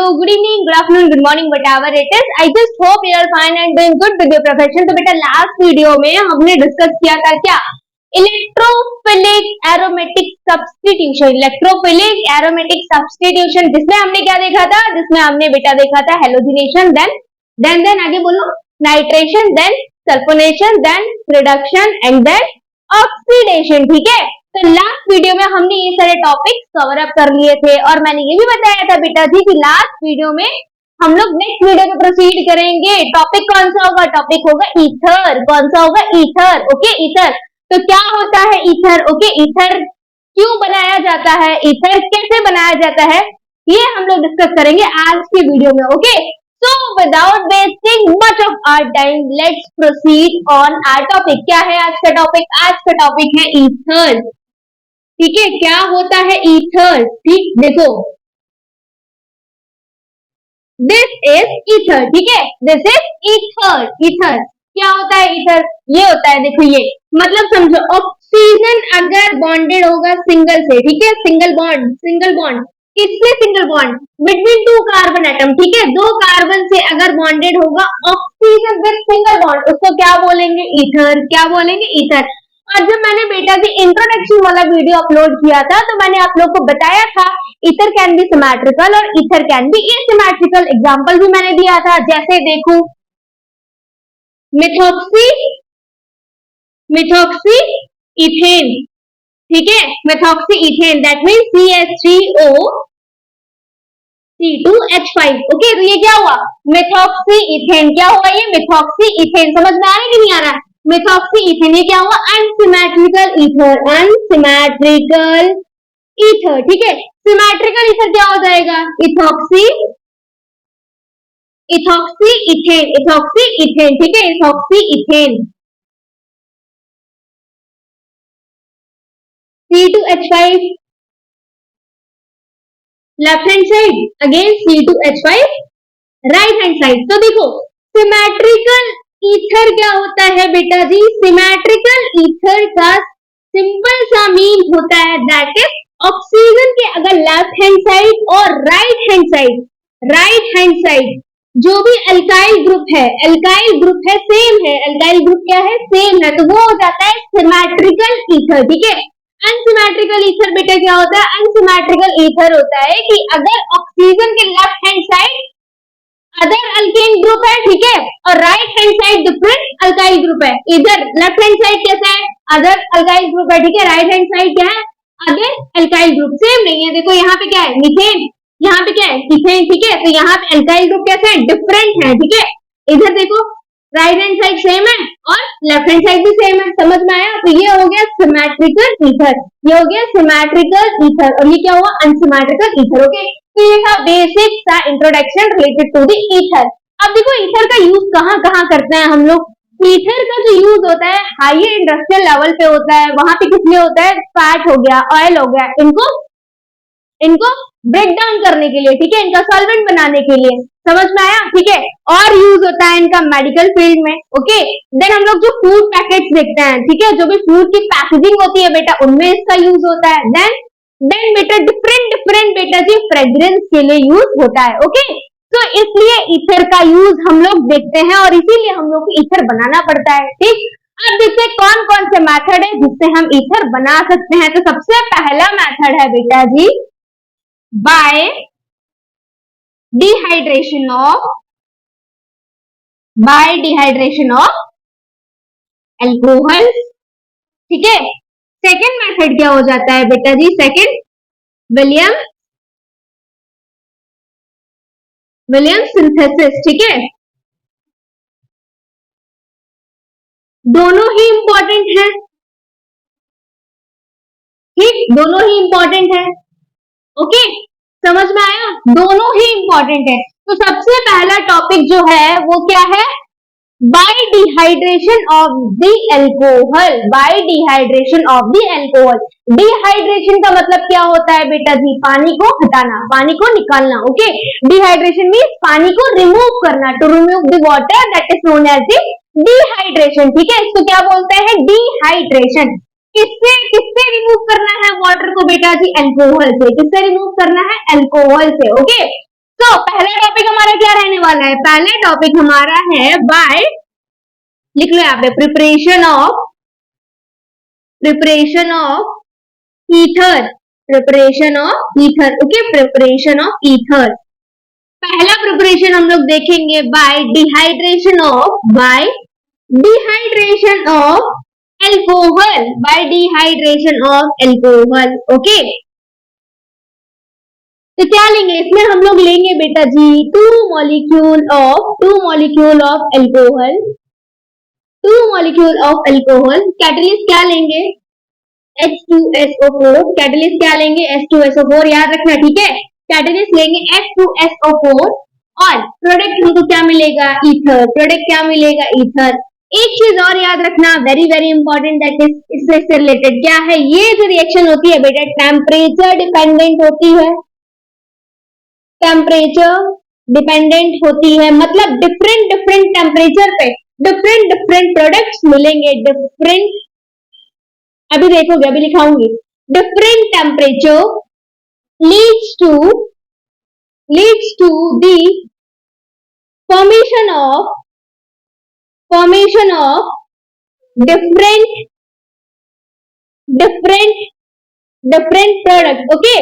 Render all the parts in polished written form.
good evening, good afternoon, good morning, whatever it is. I just hope you are fine and doing good with your profession. तो बेटा last video में हमने discuss किया था क्या, electrophilic aromatic substitution, जिसमें हमने क्या देखा था, जिसमें हमने बेटा देखा था हेलोजिनेशन, देन आगे बोलो nitration, then sulphonation, then reduction and then oxidation. ठीक है, तो लास्ट वीडियो में हमने ये सारे टॉपिक्स कवर अप कर लिए थे और मैंने ये भी बताया था बेटा जी कि लास्ट वीडियो में हम लोग नेक्स्ट वीडियो में प्रोसीड करेंगे। टॉपिक कौन सा होगा? टॉपिक होगा ईथर। कौन सा होगा? ईथर। Okay, ether. तो क्या होता है ईथर? ओके, ईथर क्यों बनाया जाता है, ईथर कैसे बनाया जाता है, ये हम लोग डिस्कस करेंगे आज के वीडियो में। Okay, so without wasting much of our time let's proceed on our topic. क्या है आज का टॉपिक? आज का टॉपिक है ईथर। ठीक है, क्या होता है ईथर? ठीक, देखो दिस इज ईथर। ठीक है, दिस इज ईथर। ईथर क्या होता है? ईथर ये होता है, देखो ये मतलब समझो, ऑक्सीजन अगर बॉन्डेड होगा सिंगल से, ठीक है, सिंगल बॉन्ड किससे? Single bond between two carbon atom. ठीक है, दो कार्बन से अगर बॉन्डेड होगा ऑक्सीजन विद सिंगल बॉन्ड, उसको क्या बोलेंगे? ईथर। क्या बोलेंगे? ईथर। और जब मैंने बेटा जी इंट्रोडक्शन वाला वीडियो अपलोड किया था तो मैंने आप लोग को बताया था ईथर कैन बी सिमेट्रिकल और ether can be asymmetrical. Example भी मैंने दिया था, जैसे देखो मिथॉक्सी इथेन। ठीक है, methoxy ethane that means CH3O C2H5। Okay, तो ये क्या हुआ? Methoxy ethane. क्या हुआ ये? Methoxy ethane. समझ में आ रहा है कि नहीं आ रहा है? मिथॉक्सी इथेन ये क्या हुआ? Unsymmetrical ether. Unsymmetrical ether. ठीक है, सिमेट्रिकल ईथर क्या हो जाएगा? Ethoxy ethane. Ethoxy ethane. ठीक है, ethoxy ethane C2H5 left hand side, again C2H5 right hand side. तो देखो सिमेट्रिकल ईथर क्या होता है बेटा जी? सिमेट्रिकल ईथर का सिंपल सा मीन होता है दैट इज ऑक्सीजन के अगर लेफ्ट हैंड साइड और राइट हैंड साइड जो भी अल्काइल ग्रुप है सेम है, अल्काइल ग्रुप क्या है? सेम है, तो वो हो जाता है सिमेट्रिकल ईथर। ठीक है, अनसिमेट्रिकल ईथर बेटा क्या होता है? अनसिमेट्रिकल ईथर होता है कि अगर ऑक्सीजन के left hand side other alkane group है, ठीक है, और right hand side different alkyl group है। इधर लेफ्ट हैंड साइड कैसा है? अदर अल्काइल ग्रुप है, ठीक है, राइट हैंड साइड क्या है? Other alkyl group. सेम नहीं है, देखो यहाँ पे क्या है? मीथेन, यहाँ पे क्या है? इथेन। ठीक है, तो यहाँ पे अल्काइल ग्रुप कैसे है? डिफरेंट है। ठीक है, इधर देखो राइट हैंड साइड सेम है और लेफ्ट हैंड साइड भी सेम है। समझ में आया? तो ये हो गया सिमेट्रिकल ईथर, ये हो गया सिमेट्रिकल ईथर, और ये क्या हुआ? Unsymmetrical ether. ओके, तो ये था बेसिक सा introduction related to the ether. अब देखो ईथर का यूज कहाँ कहाँ करते हैं हम लोग। ईथर का जो यूज होता है हायर इंडस्ट्रियल लेवल पे होता है, वहां पे किस लिए होता है? फैट हो गया, ऑयल हो गया, इनको ब्रेक डाउन करने के लिए, ठीक है, इनका सॉल्वेंट बनाने के लिए। समझ में आया? ठीक है, और यूज होता है इनका मेडिकल फील्ड में। ओके, देन हम लोग जो फूड पैकेट्स देखते हैं, ठीक है, जो भी फूड की पैकेजिंग होती है बेटा, उनमें इसका यूज होता है। देन बेटा डिफरेंट बेटा जी फ्रेग्रेंस के लिए यूज होता है। ओके, तो इसलिए ईथर का यूज हम लोग देखते हैं और इसीलिए हम लोग को ईथर बनाना पड़ता है। ठीक, अब देखते कौन कौन से मेथड है जिससे हम ईथर बना सकते हैं। तो सबसे पहला मेथड है बेटा जी बाय डिहाइड्रेशन ऑफ अल्कोहल। ठीक है, सेकेंड मेथड क्या हो जाता है बेटा जी? Second William synthesis. ठीक है, दोनों ही इंपॉर्टेंट है। ठीक, दोनों ही इंपॉर्टेंट है। ओके, समझ में आया? दोनों ही इंपॉर्टेंट है। तो सबसे पहला टॉपिक जो है वो क्या है? Bye dehydration of the alcohol. Bye dehydration of the alcohol. Dehydration का मतलब क्या होता है बेटा जी? पानी को हटाना, पानी को निकालना। ओके, डिहाइड्रेशन मीन्स पानी को रिमूव करना, to remove the water, that is known as the dehydration. ठीक है, इसको क्या बोलते हैं? डिहाइड्रेशन। किससे किससे रिमूव करना है वाटर को बेटा जी? अल्कोहल से। किससे रिमूव करना है? अल्कोहल से। ओके, तो पहला टॉपिक हमारा क्या रहने वाला है? पहला टॉपिक हमारा है बाय, लिख लो यहाँ पे, preparation of ether, preparation of ether, okay, preparation of ether. पहला प्रिपरेशन हम लोग देखेंगे by dehydration of alcohol, by dehydration of alcohol, okay. तो क्या लेंगे इसमें? हम लोग लेंगे बेटा जी two molecule of alcohol, catalyst क्या लेंगे? H2SO4, कैटलिस्ट क्या लेंगे? H2SO4, याद रखना, ठीक है। कैटलिस्ट लेंगे H2SO4 और प्रोडक्ट हमको क्या मिलेगा? ईथर, प्रोडक्ट क्या मिलेगा? ईथर। एक चीज और याद रखना, very very important, that is इससे रिलेटेड क्या है? ये जो रिएक्शन होती है बेटा टेम्परेचर डिपेंडेंट होती है, टेम्परेचर डिपेंडेंट होती है, मतलब डिफरेंट डिफरेंट टेम्परेचर पे डिफरेंट डिफरेंट प्रोडक्ट्स मिलेंगे, डिफरेंट, अभी देखोगे, अभी लिखाऊंगी, different temperature leads to the formation of different product, okay.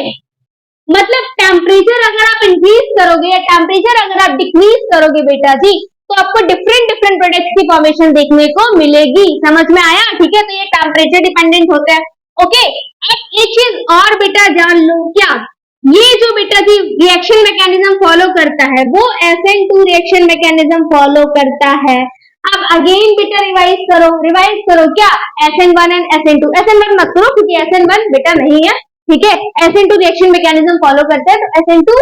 मतलब टेम्परेचर अगर आप इंक्रीज करोगे या टेम्परेचर अगर आप डिक्रीज करोगे बेटा जी, तो आपको डिफरेंट डिफरेंट प्रोडक्ट्स की फॉर्मेशन देखने को मिलेगी, समझ में आया? ठीक है, तो ये टेम्परेचर डिपेंडेंट होता है, ओके। अब एक चीज और बेटा जान लो, क्या ये जो बेटा जी रिएक्शन मैकेनिज्म फॉलो करता है वो SN2 रिएक्शन मैकेनिज्म फॉलो करता है। अब अगेन बेटा रिवाइज करो क्या? SN1 एंड SN2, SN1 मत करो क्योंकि SN1 बेटा नहीं है, ठीक है। SN2 रिएक्शन मैकेनिज्म फॉलो करते हैं, तो SN2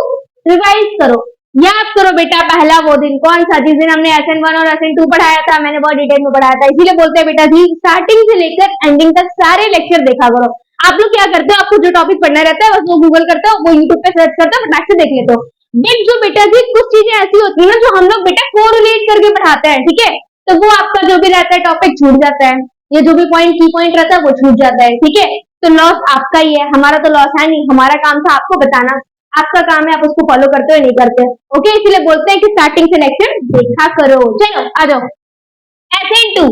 रिवाइज करो, याद करो बेटा पहला वो दिन कौन सा, जिस दिन हमने SN1 और SN2 पढ़ाया था, मैंने बहुत डिटेल में पढ़ाया था, इसीलिए बोलते हैं बेटा जी स्टार्टिंग से लेकर एंडिंग तक सारे लेक्चर देखा करो। आप लोग क्या करते हो, आपको जो टॉपिक पढ़ना रहता है बस वो गूगल करते हो, वो यूट्यूब पे सर्च करते हो, फटाक से देख लेते हो। बट जो बेटा जी कुछ चीजें ऐसी होती है ना जो हम लोग बेटा कोरिलेट करके पढ़ाते हैं, ठीक है, तो वो आपका जो भी रहता है टॉपिक छूट जाता है, ये जो भी पॉइंट की पॉइंट रहता है वो छूट जाता है, ठीक है। तो लॉस आपका ही है, हमारा तो लॉस है नहीं, हमारा काम था आपको बताना, आपका काम है आप उसको फॉलो करते हो नहीं करते, ओके। इसलिए बोलते हैं कि स्टार्टिंग से लेक्चर देखा करो। चलो आ जाओ, SN2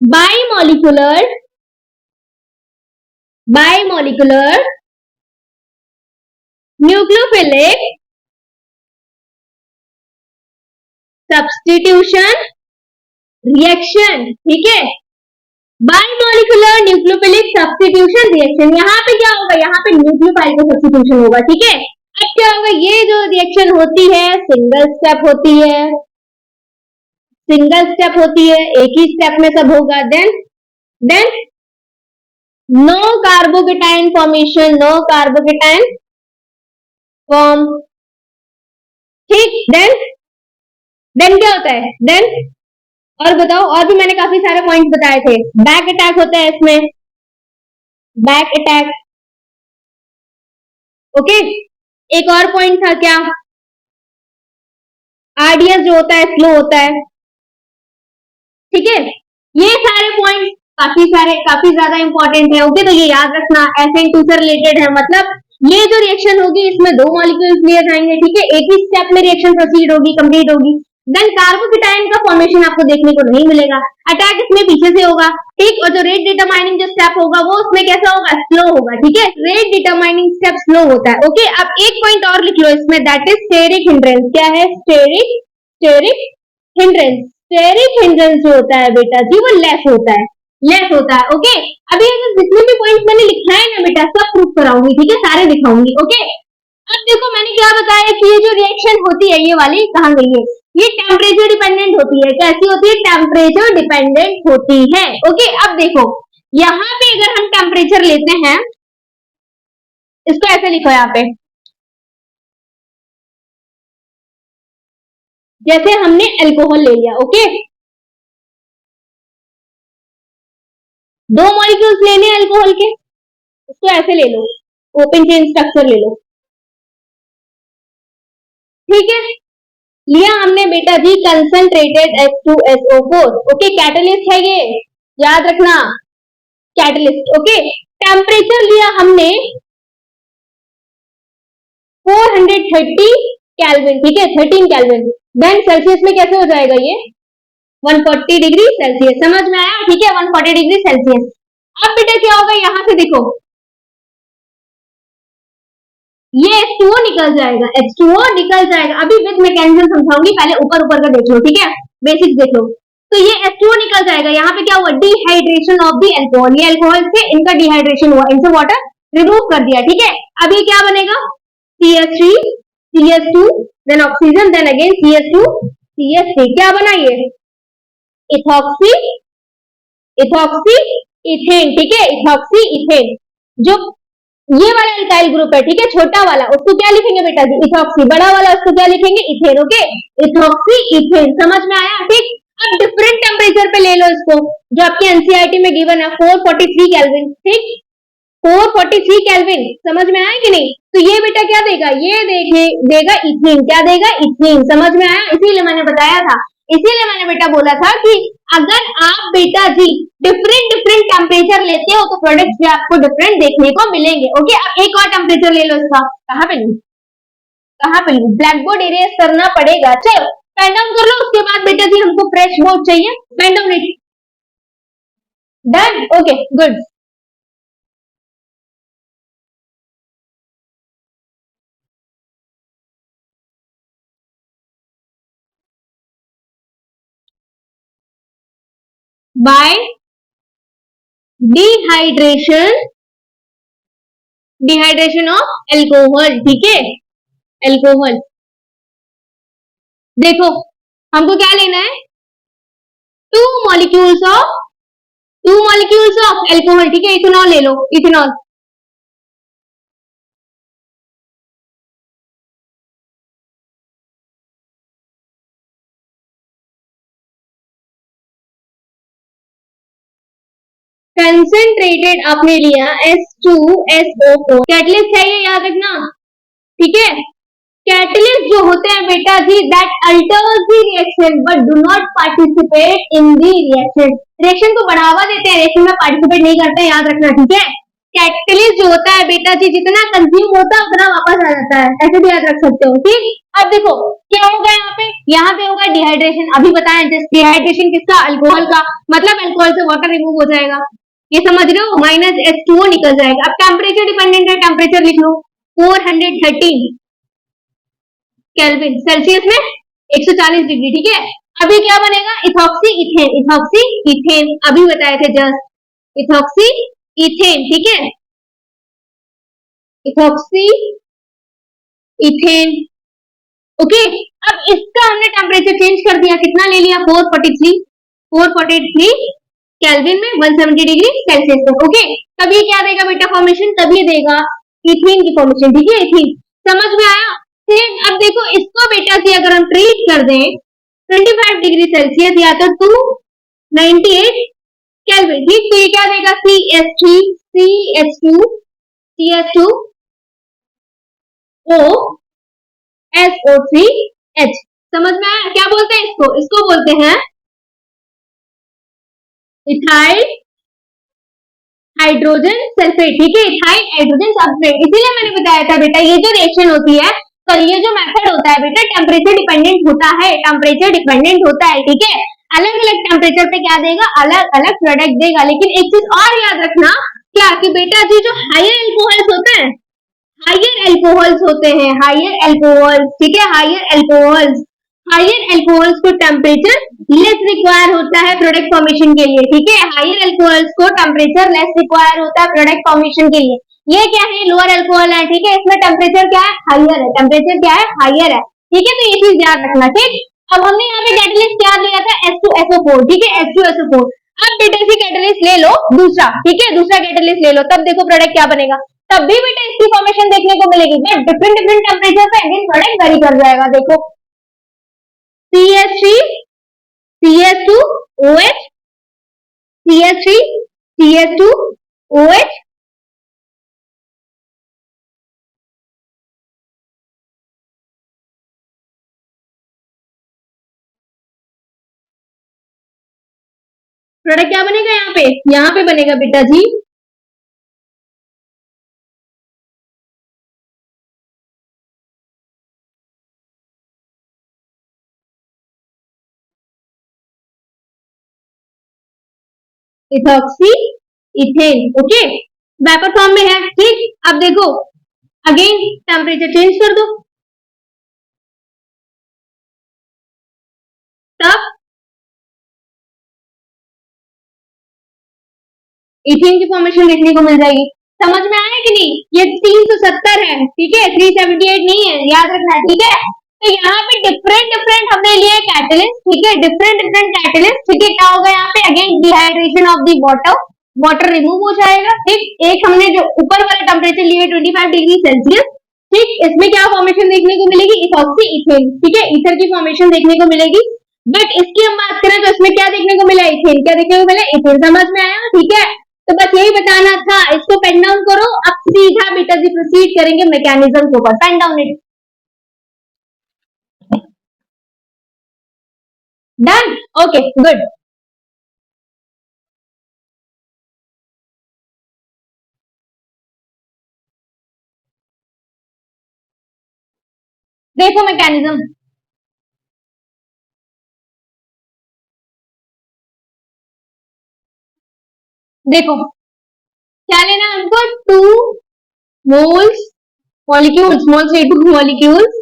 बाइमोलिकुलर न्यूक्लियोफिलिक सब्स्टिट्यूशन रिएक्शन, ठीक है, बाइमोलिकुलर न्यूक्लियोफिलिक सब्स्टिट्यूशन रिएक्शन। यहाँ पे क्या होगा? यहाँ पे न्यूक्लियोफाइल का सब्स्टिट्यूशन होगा, ठीक है। अब क्या होगा? ये जो रिएक्शन होती है सिंगल स्टेप होती है, एक ही स्टेप में सब होगा। Then no carbocation formation, form, ठीक। देन क्या होता है? देन और बताओ, और भी मैंने काफी सारे पॉइंट्स बताए थे। बैक अटैक होता है इसमें, बैक अटैक, ओके। एक और पॉइंट था क्या? RDS जो होता है स्लो होता है, ठीक है। ये सारे पॉइंट्स काफी ज्यादा इंपॉर्टेंट है, ओके। तो ये याद रखना, SN2 से रिलेटेड है, मतलब ये जो रिएक्शन होगी इसमें दो मॉलिक्यूल्स लिए जाएंगे, ठीक है, एक ही स्टेप में रिएक्शन प्रोसीड होगी, कंप्लीट होगी। देन कार्बोकेटाइन का फॉर्मेशन आपको देखने को नहीं मिलेगा, अटैक इसमें पीछे से होगा, ठीक। और जो रेट डिटरमाइनिंग जो स्टेप होगा वो उसमें कैसा होगा? स्लो होगा, ठीक है। रेट डिटरमाइनिंग स्टेप स्लो होता है, ओके। अब एक पॉइंट और लिख लो इसमें, दैट इज स्टेरिक हिंड्रेंस। क्या है? Steric hindrance. स्टेरिक हिंड्रेंस जो होता है बेटा जी वो लेस होता है, ओके। अभी जितने भी पॉइंट्स मैंने लिखाए ना बेटा सब प्रूफ कराऊंगी, ठीक है, सारे दिखाऊंगी, ओके। अब देखो मैंने क्या बताया कि ये जो रिएक्शन होती है ये वाली कहाँ गई है? ये टेम्परेचर डिपेंडेंट होती है। कैसी होती है? टेम्परेचर डिपेंडेंट होती है, ओके। अब देखो यहाँ पे अगर हम टेम्परेचर लेते हैं, इसको ऐसे लिखो यहाँ पे, जैसे हमने अल्कोहल ले लिया, ओके, दो मॉलिक्यूल्स लेने अल्कोहल के, इसको ऐसे ले लो, ओपन चेन स्ट्रक्चर ले लो, ठीक है। लिया हमने बेटा जी कंसंट्रेटेड H2SO4, ओके। कैटलिस्ट है ये, याद रखना, कैटलिस्ट, ओके। टेम्परेचर लिया हमने 430 केल्विन, ठीक है 13 केल्विन। देन सेल्सियस में कैसे हो जाएगा ये 140 डिग्री सेल्सियस, समझ में आया, ठीक है 140 डिग्री सेल्सियस। अब बेटा क्या होगा, यहां से देखो ये H2O निकल जाएगा, H2O निकल जाएगा। अभी विद मैकेनिज्म समझाऊंगी, पहले ऊपर ऊपर का देख लो, ठीक है बेसिक्स देख लो। तो ये H2O निकल जाएगा, यहाँ पे क्या हुआ डिहाइड्रेशन ऑफ दी एल्कोहल, ये अल्कोहल से इनका डिहाइड्रेशन हुआ, इनसे वाटर रिमूव कर दिया, ठीक है। अब ये क्या बनेगा CH3 CH2 then oxygen then again CH2 CH3, क्या बना ये इथॉक्सी इथॉक्सी इथेन, ठीक है इथॉक्सी इथेन। जो ये वाला एल्काइल ग्रुप है, ठीक है छोटा वाला, उसको क्या लिखेंगे बेटा जी इथॉक्सी, बड़ा वाला उसको क्या लिखेंगे इथेन, ओके इथॉक्सी इथेन, समझ में आया, ठीक। अब डिफरेंट टेम्परेचर पे ले लो इसको, जो आपके एनसीईआरटी में गिवन है 443 केल्विन, ठीक 443 केल्विन, समझ में आया कि नहीं। तो ये बेटा क्या देगा, ये देगा इथेन, क्या देगा इथेन, समझ में आया, इसीलिए मैंने बताया था, इसीलिए मैंने बेटा बोला था कि अगर आप बेटा जी डिफरेंट डिफरेंट टेम्परेचर लेते हो तो प्रोडक्ट्स भी आपको डिफरेंट देखने को मिलेंगे, ओके। अब एक और टेम्परेचर ले लो इसका, कहाँ पे ब्लैक बोर्ड इरेज करना पड़ेगा, चलो पेन डाउन कर लो, उसके बाद बेटा जी हमको फ्रेश बोर्ड चाहिए, pen down it, done, okay good. By dehydration dehydration of alcohol, ठीक है एल्कोहल। देखो हमको क्या लेना है, टू मॉलिक्यूल्स ऑफ एल्कोहल, ठीक है इथेनॉल ले लो, इथेनॉल कंसेंट्रेटेड आपने लिया H2SO4, कैटलिस्ट है ये याद रखना, ठीक है। कैटलिस्ट जो होते हैं बेटा जी that alters the reaction but do not participate in the reaction, reaction को बढ़ावा देते हैं, रिएक्शन में पार्टिसिपेट नहीं करते हैं, याद रखना, ठीक है। कैटलिस्ट जो होता है बेटा जी जितना कंज्यूम होता है उतना वापस आ जाता है, ऐसे भी याद रख सकते हो, ठीक। अब देखो क्या होगा यहाँ पे होगा डिहाइड्रेशन, अभी बताया जस्ट डिहाइड्रेशन किसका अल्कोहल का, मतलब अल्कोहल से वाटर रिमूव हो जाएगा, ये समझ रहे हो, माइनस H2O निकल जाएगा। अब टेम्परेचर डिपेंडेंट है, टेम्परेचर लिख लो 413 केल्विन, सेल्सियस में 140 डिग्री, ठीक है। अभी क्या बनेगा इथॉक्सी इथेन, अभी बताए थे जस्ट इथॉक्सी इथेन, ठीक है इथॉक्सी इथेन, ओके। अब इसका हमने टेम्परेचर चेंज कर दिया, कितना ले लिया 443 केल्विन में 170 डिग्री सेल्सियस में, ओके। तब ये क्या देगा बेटा फॉर्मेशन, तब ये देगा इथीन की फॉर्मेशन, ठीक है इथीन, समझ में आया। फिर अब देखो इसको बेटा जी अगर हम ट्रीट कर दें 25 डिग्री सेल्सियस या तो 298 केल्विन, ठीक, तो ये क्या देगा CH2SO3H, समझ में आया, क्या बोलते हैं इसको बोलते हैं इथाइल हाइड्रोजन सल्फेट, ठीक है इथाइल हाइड्रोजन सल्फेट। इसीलिए मैंने बताया था बेटा ये जो रिएक्शन होती है, तो ये जो मेथड होता है बेटा टेम्परेचर डिपेंडेंट होता है, टेम्परेचर डिपेंडेंट होता है, ठीक है। अलग अलग टेम्परेचर पे क्या देगा, अलग अलग प्रोडक्ट देगा। लेकिन एक चीज और याद रखना क्या कि बेटा जी जो हायर एल्कोहल्स होते हैं, हायर एल्कोहल्स, ठीक है हायर एल्कोहल्स को टेम्परेचर लेस रिक्वायर होता है प्रोडक्ट फॉर्मेशन के लिए, ठीक है हायर एल्कोहल्स को टेम्परेचर लेस रिक्वायर होता है प्रोडक्ट फॉर्मेशन के लिए। ये क्या है लोअर एल्कोहल है, ठीक है इसमें टेम्परेचर क्या है हायर है, टेम्परेचर क्या है हायर है, ठीक है तो ये चीज याद रखना, ठीक। अब हमने यहाँ पे कैटलिस्ट क्या लिया था H2SO4, ठीक है H2SO4। अब बेटा इसी कैटलिस्ट ले लो दूसरा, ठीक है दूसरा कैटलिस्ट ले लो, तब देखो प्रोडक्ट क्या बनेगा, तब भी बेटा इसकी फॉर्मेशन देखने को मिलेगी, बट डिफरेंट डिफरेंट टेम्परेचर पे अगेन प्रोडक्ट वेरी कर जाएगा। देखो CH3 CH2OH CH3 CH2OH, product क्या बनेगा यहाँ पे बनेगा बेटा जी ethoxy ethane. Okay, vapour form में है। ठीक, अब देखो अगेन टेम्परेचर चेंज कर दो, तब इथेन की फॉर्मेशन देखने को मिल जाएगी। समझ में आया कि नहीं? ये 370 है, ठीक है, 378 नहीं है, याद रखना। ठीक है, तो यहाँ पे डिफरेंट डिफरेंट हमने लिए कैटलिस्ट। ठीक है, डिफरेंट डिफरेंट कैटलिस्ट। ठीक है, क्या होगा यहाँ पे? Again dehydration of the water, water remove हो जाएगा। ठीक, एक हमने जो ऊपर वाला टेम्परेचर लिए 25 डिग्री सेल्सियस। ठीक, इसमें क्या फॉर्मेशन देखने को मिलेगी? Ethoxy ethane. ठीक है, ईथर की फॉर्मेशन देखने को मिलेगी। बट इसकी हम बात करें तो इसमें क्या देखने को मिला? इथेन। क्या देखने को मिला? इथेन। समझ में आया? ठीक है, तो बस यही बताना था। इसको पेन डाउन करो। अब सीधा बेटा जी प्रोसीड करेंगे मैकेनिज्म के ऊपर। Pen down it. Done, okay, good. देखो मैकेनिज्म, देखो क्या लेना है हमको? टू मोल्स मॉलिक्यूल्स, मोल्स नहीं, two molecules,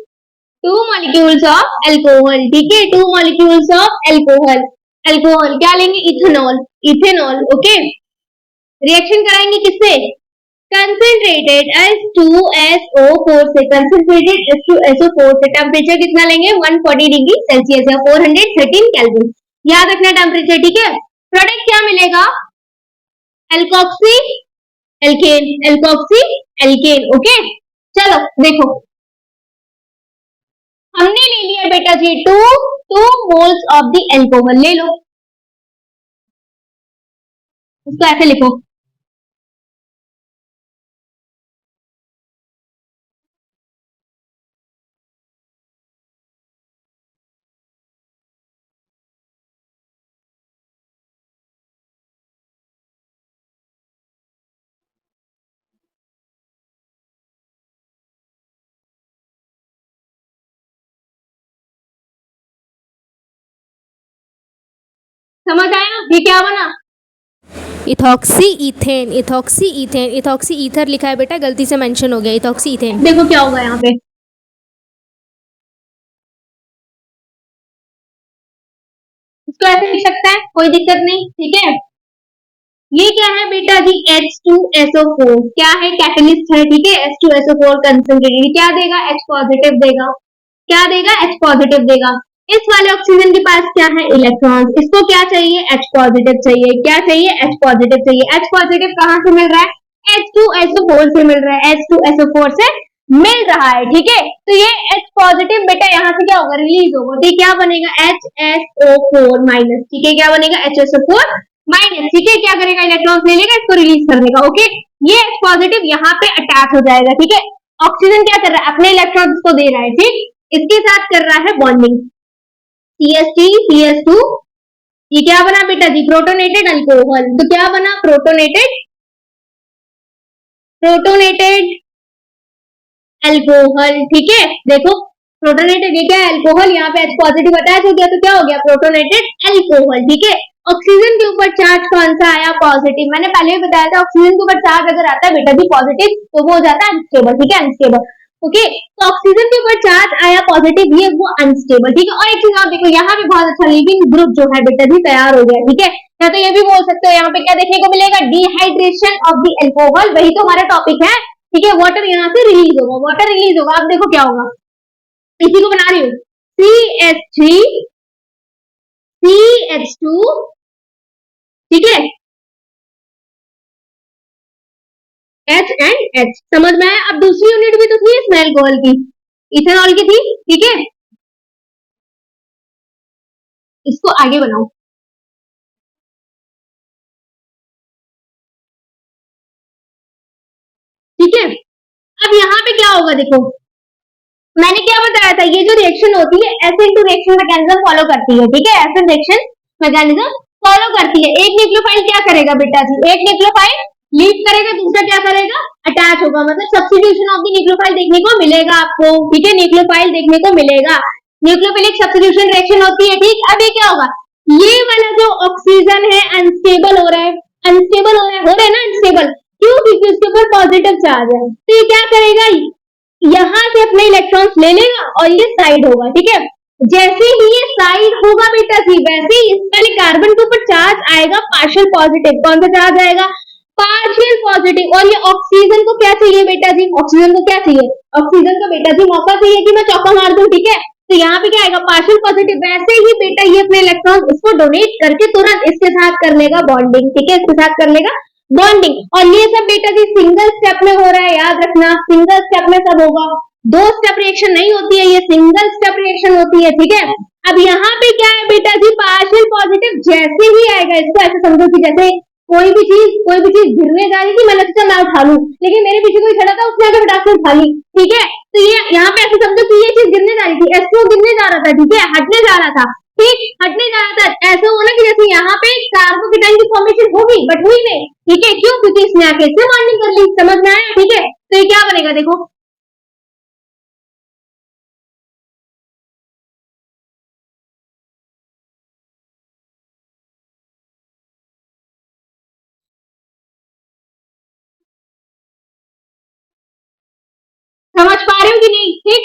two molecules of alcohol. ठीक है, two molecules of alcohol. Alcohol क्या लेंगे? Ethanol, ethanol. ओके, रिएक्शन कराएंगे किससे? कंसेंट्रेटेड H2SO4 से, कंसेंट्रेटेड H2SO4 से। टेम्परेचर कितना लेंगे? 140 डिग्री सेल्सियस या 413 केल्विन। याद रखना टेम्परेचर। ठीक है, प्रोडक्ट क्या मिलेगा? Alkoxy alkane, alkoxy alkane. Okay, चलो देखो हमने ले लिया बेटा जी two moles of the alcohol. ले लो, उसको ऐसे लिखो। समझ आया ये क्या बना? Ethoxy ethane, ethoxy ethane, ethoxy ether लिखा है बेटा, गलती से मेंशन हो गया, इथॉक्सी इथेन। देखो क्या होगा यहाँ पे, इसको ऐसे लिख सकता है, कोई दिक्कत नहीं। ठीक है, ये क्या है बेटा जी? H2SO4 क्या है? कैटलिस्ट है। ठीक है, H2SO4 कंसंट्रेटेड क्या देगा? H पॉजिटिव देगा। क्या देगा? H पॉजिटिव देगा। इस वाले ऑक्सीजन के पास क्या है? इलेक्ट्रॉन्स। इसको क्या चाहिए? H पॉजिटिव चाहिए। क्या चाहिए? H पॉजिटिव चाहिए। H पॉजिटिव कहाँ से मिल रहा है? H2SO4 से मिल रहा है, H2SO4 से मिल रहा है। ठीक है, तो ये H पॉजिटिव बेटा यहाँ से क्या होगा? रिलीज होगा। तो क्या बनेगा? HSO4 minus. ठीक है, क्या बनेगा? HSO4 minus. ठीक है, क्या करेगा? इलेक्ट्रॉन्स ले लेगा, इसको रिलीज कर देगा। ओके, ये H पॉजिटिव यहाँ पे अटैच हो जाएगा। ठीक है, ऑक्सीजन क्या कर रहा है? अपने इलेक्ट्रॉन्स को दे रहा है। ठीक, इसके साथ कर रहा है बॉन्डिंग। CH3 CH2, ये क्या बना बेटा जी? Protonated alcohol. तो क्या बना? Protonated, protonated alcohol. ठीक है, देखो प्रोटोनेटेड, ये क्या है? अल्कोहल। यहाँ पे H पॉजिटिव अटैच हो गया तो क्या हो गया? Protonated alcohol. ठीक है, ऑक्सीजन के ऊपर चार्ज कौन सा आया? पॉजिटिव। मैंने पहले भी बताया था ऑक्सीजन के ऊपर चार्ज अगर आता है बेटा जी पॉजिटिव तो वो हो जाता है अनस्टेबल। ठीक है, अनस्टेबल। ओके, तो ऑक्सीजन के ऊपर चार्ज आया पॉजिटिव, ये वो अनस्टेबल। ठीक है, और एक चीज आप देखो यहाँ पे बहुत अच्छा लिविंग ग्रुप जो है बेटा जी तैयार हो गया। ठीक है, या तो ये भी बोल सकते हो यहाँ पे क्या देखने को मिलेगा? डिहाइड्रेशन ऑफ द एल्कोहल, वही तो हमारा टॉपिक है। ठीक है, वाटर यहाँ से रिलीज होगा, वाटर रिलीज होगा। अब देखो क्या होगा, इसी को बना रही हूँ। CH3 CH2। ठीक है, H एंड H। समझ में आया? अब दूसरी यूनिट भी तो थी इसमें अल्कोहल की, इथेनॉल की थी। ठीक है, इसको आगे बनाओ। ठीक है, अब यहाँ पे क्या होगा देखो, मैंने क्या बताया था? ये जो रिएक्शन होती है acid to reaction mechanism follow करती है। ठीक है, एसिड रिएक्शन मैकेनिज्म फॉलो करती है। एक न्यूक्लियोफाइल क्या करेगा बेटा जी? एक न्यूक्लियोफाइल लीव करेगा, दूसरा क्या करेगा? अटैच होगा। मतलब सब्स्टिट्यूशन ऑफ द न्यूक्लियोफाइल देखने को मिलेगा आपको। ठीक है, न्यूक्लियोफाइल देखने को मिलेगा। न्यूक्लियोफिलिक सब्स्टिट्यूशन रिएक्शन होती है। ठीक, अब ये क्या होगा? ये वाला जो ऑक्सीजन है अनस्टेबल हो रहा है, अनस्टेबल हो रहा है ना अनस्टेबल, क्यों? क्योंकि उसके ऊपर पॉजिटिव चार्ज है। तो ये क्या करेगा, यहाँ से अपने इलेक्ट्रॉन्स ले लेगा और ये साइड होगा, ठीक है। जैसे ही ये साइड होगा बेटा जी, वैसे ही इस वाले कार्बन के ऊपर चार्ज आएगा पार्शियल पॉजिटिव। कौन सा चार्ज आएगा? Partial positive. और ये ऑक्सीजन को क्या चाहिए बेटा जी? ऑक्सीजन को क्या चाहिए? ऑक्सीजन को बेटा जी मौका चाहिए कि मैं चौका मार दूं, ठीक है। तो यहाँ पे क्या आएगा? Partial positive. वैसे ही बेटा ये अपने इलेक्ट्रॉन इसको डोनेट करके तुरंत इसके साथ कर लेगा बॉन्डिंग, ठीक है, इसके साथ कर लेगा बॉन्डिंग। और ये सब बेटा जी सिंगल स्टेप में हो रहा है, याद रखना, सिंगल स्टेप में सब होगा। दो स्टेप रिएक्शन नहीं होती है, ये सिंगल स्टेप रिएक्शन होती है, ठीक है। अब यहाँ पे क्या है बेटा जी? पार्शियल पॉजिटिव जैसे ही आएगा, इसको ऐसे समझो कि जैसे कोई भी चीज गिरने जा रही थी, मैंने सोचा मैं उठा लूं, लेकिन मेरे पीछे कोई खड़ा था, उसने आके फटाक से उठा ली, ठीक है। तो ये यहाँ पे ऐसे समझो कि ये चीज गिरने जा रही थी, H2O गिरने जा रहा था, ठीक है, हटने जा रहा था, ठीक, हटने जा रहा था। ऐसा हुआ ना कि जैसे यहाँ पे कार्बोकेटाइन की फॉर्मेशन होगी, बट हुई नहीं, ठीक है। क्यों? क्योंकि इसने आके इससे बॉन्डिंग कर ली। समझ में आया? ठीक है। तो ये क्या बनेगा देखो, समझ पा रहे हो कि नहीं? ठीक,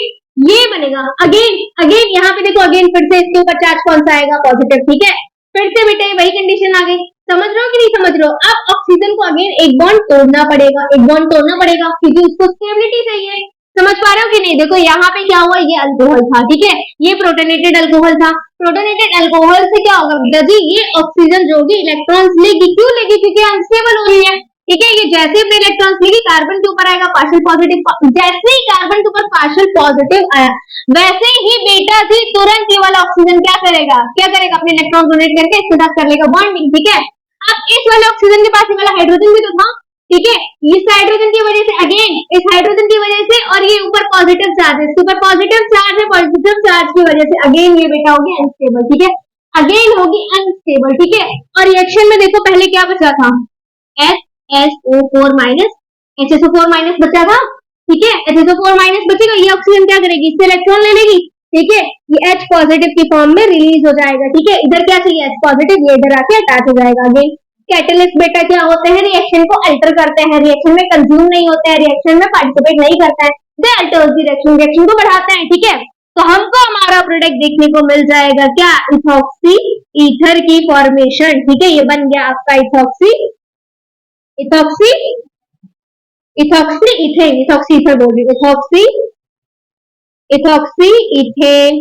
ये बनेगा। अगेन अगेन यहाँ पे देखो, अगेन फिर से इसके ऊपर चार्ज कौन सा आएगा? पॉजिटिव, ठीक है। फिर से बेटे वही कंडीशन आ गई। समझ रहे हो कि नहीं समझ रहे हो? अब ऑक्सीजन को अगेन एक बॉन्ड तोड़ना पड़ेगा, एक बॉन्ड तोड़ना पड़ेगा, क्योंकि उसको स्टेबिलिटी चाहिए। समझ पा रहे हो कि नहीं? देखो यहाँ पे क्या हुआ, ये अल्कोहल था, ठीक है, ये प्रोटोनेटेड अल्कोहल था। प्रोटोनेटेड अल्कोहल से क्या होगा बेटा जी? ये ऑक्सीजन जो होगी इलेक्ट्रॉन्स लेगी। क्यों लेगी? क्योंकि अनस्टेबल हो रही है, ठीक है। ये जैसे ही अपने इलेक्ट्रॉन्स लेगी, कार्बन के ऊपर आएगा पार्शियल पॉजिटिव। जैसे ही कार्बन के ऊपर पार्शियल पॉजिटिव आया, वैसे ही बेटा जी तुरंत ये वाला ऑक्सीजन क्या करेगा? क्या करेगा? अपने इलेक्ट्रॉन डोनेट करके इसके साथ कर लेगा बॉन्डिंग, ठीक है। अब इस वाले ऑक्सीजन के पास ये वाला हाइड्रोजन भी तो था, ठीक है। इस हाइड्रोजन की वजह से, अगेन इस हाइड्रोजन की वजह से, और ये ऊपर पॉजिटिव चार्ज है, इसके ऊपर पॉजिटिव चार्ज है, पॉजिटिव चार्ज की वजह से अगेन ये बेटा होगी अनस्टेबल, ठीक है, अगेन होगी अनस्टेबल, ठीक है। और रिएक्शन में देखो पहले क्या बचा था? HSO4 माइनस, HSO4 माइनस बचा था, ठीक है। HSO4 माइनस बचेगा, ये ऑक्सीजन क्या करेगी? इससे इलेक्ट्रॉन ले लेगी, ठीक है। ये H पॉजिटिव की फॉर्म में रिलीज हो जाएगा, ठीक है। इधर क्या चाहिए? H पॉजिटिव, ये इधर आके अटैच हो जाएगा। अगेन कैटलिस्ट बेटा क्या होते हैं? रिएक्शन को अल्टर करते हैं, रिएक्शन में कंज्यूम नहीं होते हैं, रिएक्शन में पार्टिसिपेट नहीं करते हैं, दे अल्टर्स द रिएक्शन, रिएक्शन को बढ़ाते हैं, ठीक है। तो हमको हमारा प्रोडक्ट देखने को मिल जाएगा क्या? इथॉक्सी ईथर की फॉर्मेशन, ठीक है। ये बन गया आपका ethoxy, ethoxy ethoxy ethane, ethoxy ether बोल रही हूँ, ethoxy ethoxy ethane,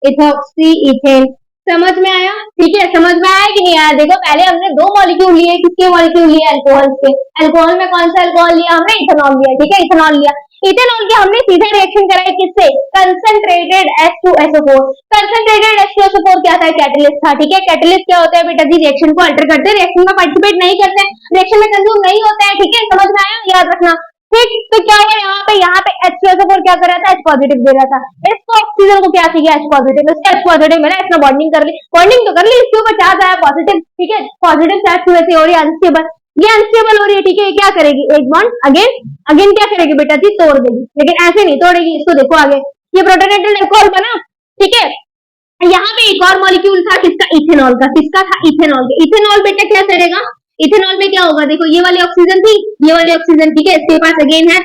ethoxy ethane. समझ में आया? ठीक है, समझ में आया कि नहीं आया? देखो पहले हमने दो मॉलिक्यूल लिए, किसके मॉलिक्यूल लिए? अल्कोहल के। अल्कोहल में कौन सा अल्कोहल लिया हमने? इथेनॉल लिया, ठीक है, इथेनॉल लिया। इथेनॉल के हमने सीधे रिएक्शन कराई किससे? Concentrated H2SO4। कंसंट्रेटेड H2SO4 क्या था? कैटलिस्ट था, ठीक है। कैटलिस्ट क्या होता है बेटा जी? रिएक्शन को अल्टर करते हैं, रिएक्शन में पार्टिसिपेट नहीं करते, रिएक्शन में कंज्यूम नहीं होते हैं, ठीक है। समझ में आया? याद रखना, ठीक। तो क्या हुआ यहाँ पे H2SO4 क्या कर रहा था? H पॉजिटिव दे रहा था। इसको ऑक्सीजन को क्या चाहिए? H पॉजिटिव, इसको H पॉजिटिव मिला, इसने बॉन्डिंग कर ली, बॉन्डिंग तो कर ली, इसके ऊपर चार्ज आया पॉजिटिव, ठीक है। पॉजिटिव चार्ज की वजह से हो रही है अनस्टेबल, ये अनस्टेबल हो रही है, ठीक है। क्या करेगी? एक बॉन्ड अगेन अगेन क्या करेगी बेटा जी? तोड़ देगी, लेकिन ऐसे नहीं तोड़ेगी। इसको देखो आगे, ये प्रोटोनेटेड अल्कोहल बना, ठीक है। यहाँ पे एक और मॉलिक्यूल था, किसका? इथेनॉल का। किसका था? इथेनॉल का। इथेनॉल बेटा क्या करेगा? इथेनॉल में क्या होगा? देखो ये वाली ऑक्सीजन थी, ये वाली ऑक्सीजन, ठीक है, इसके पास अगेन है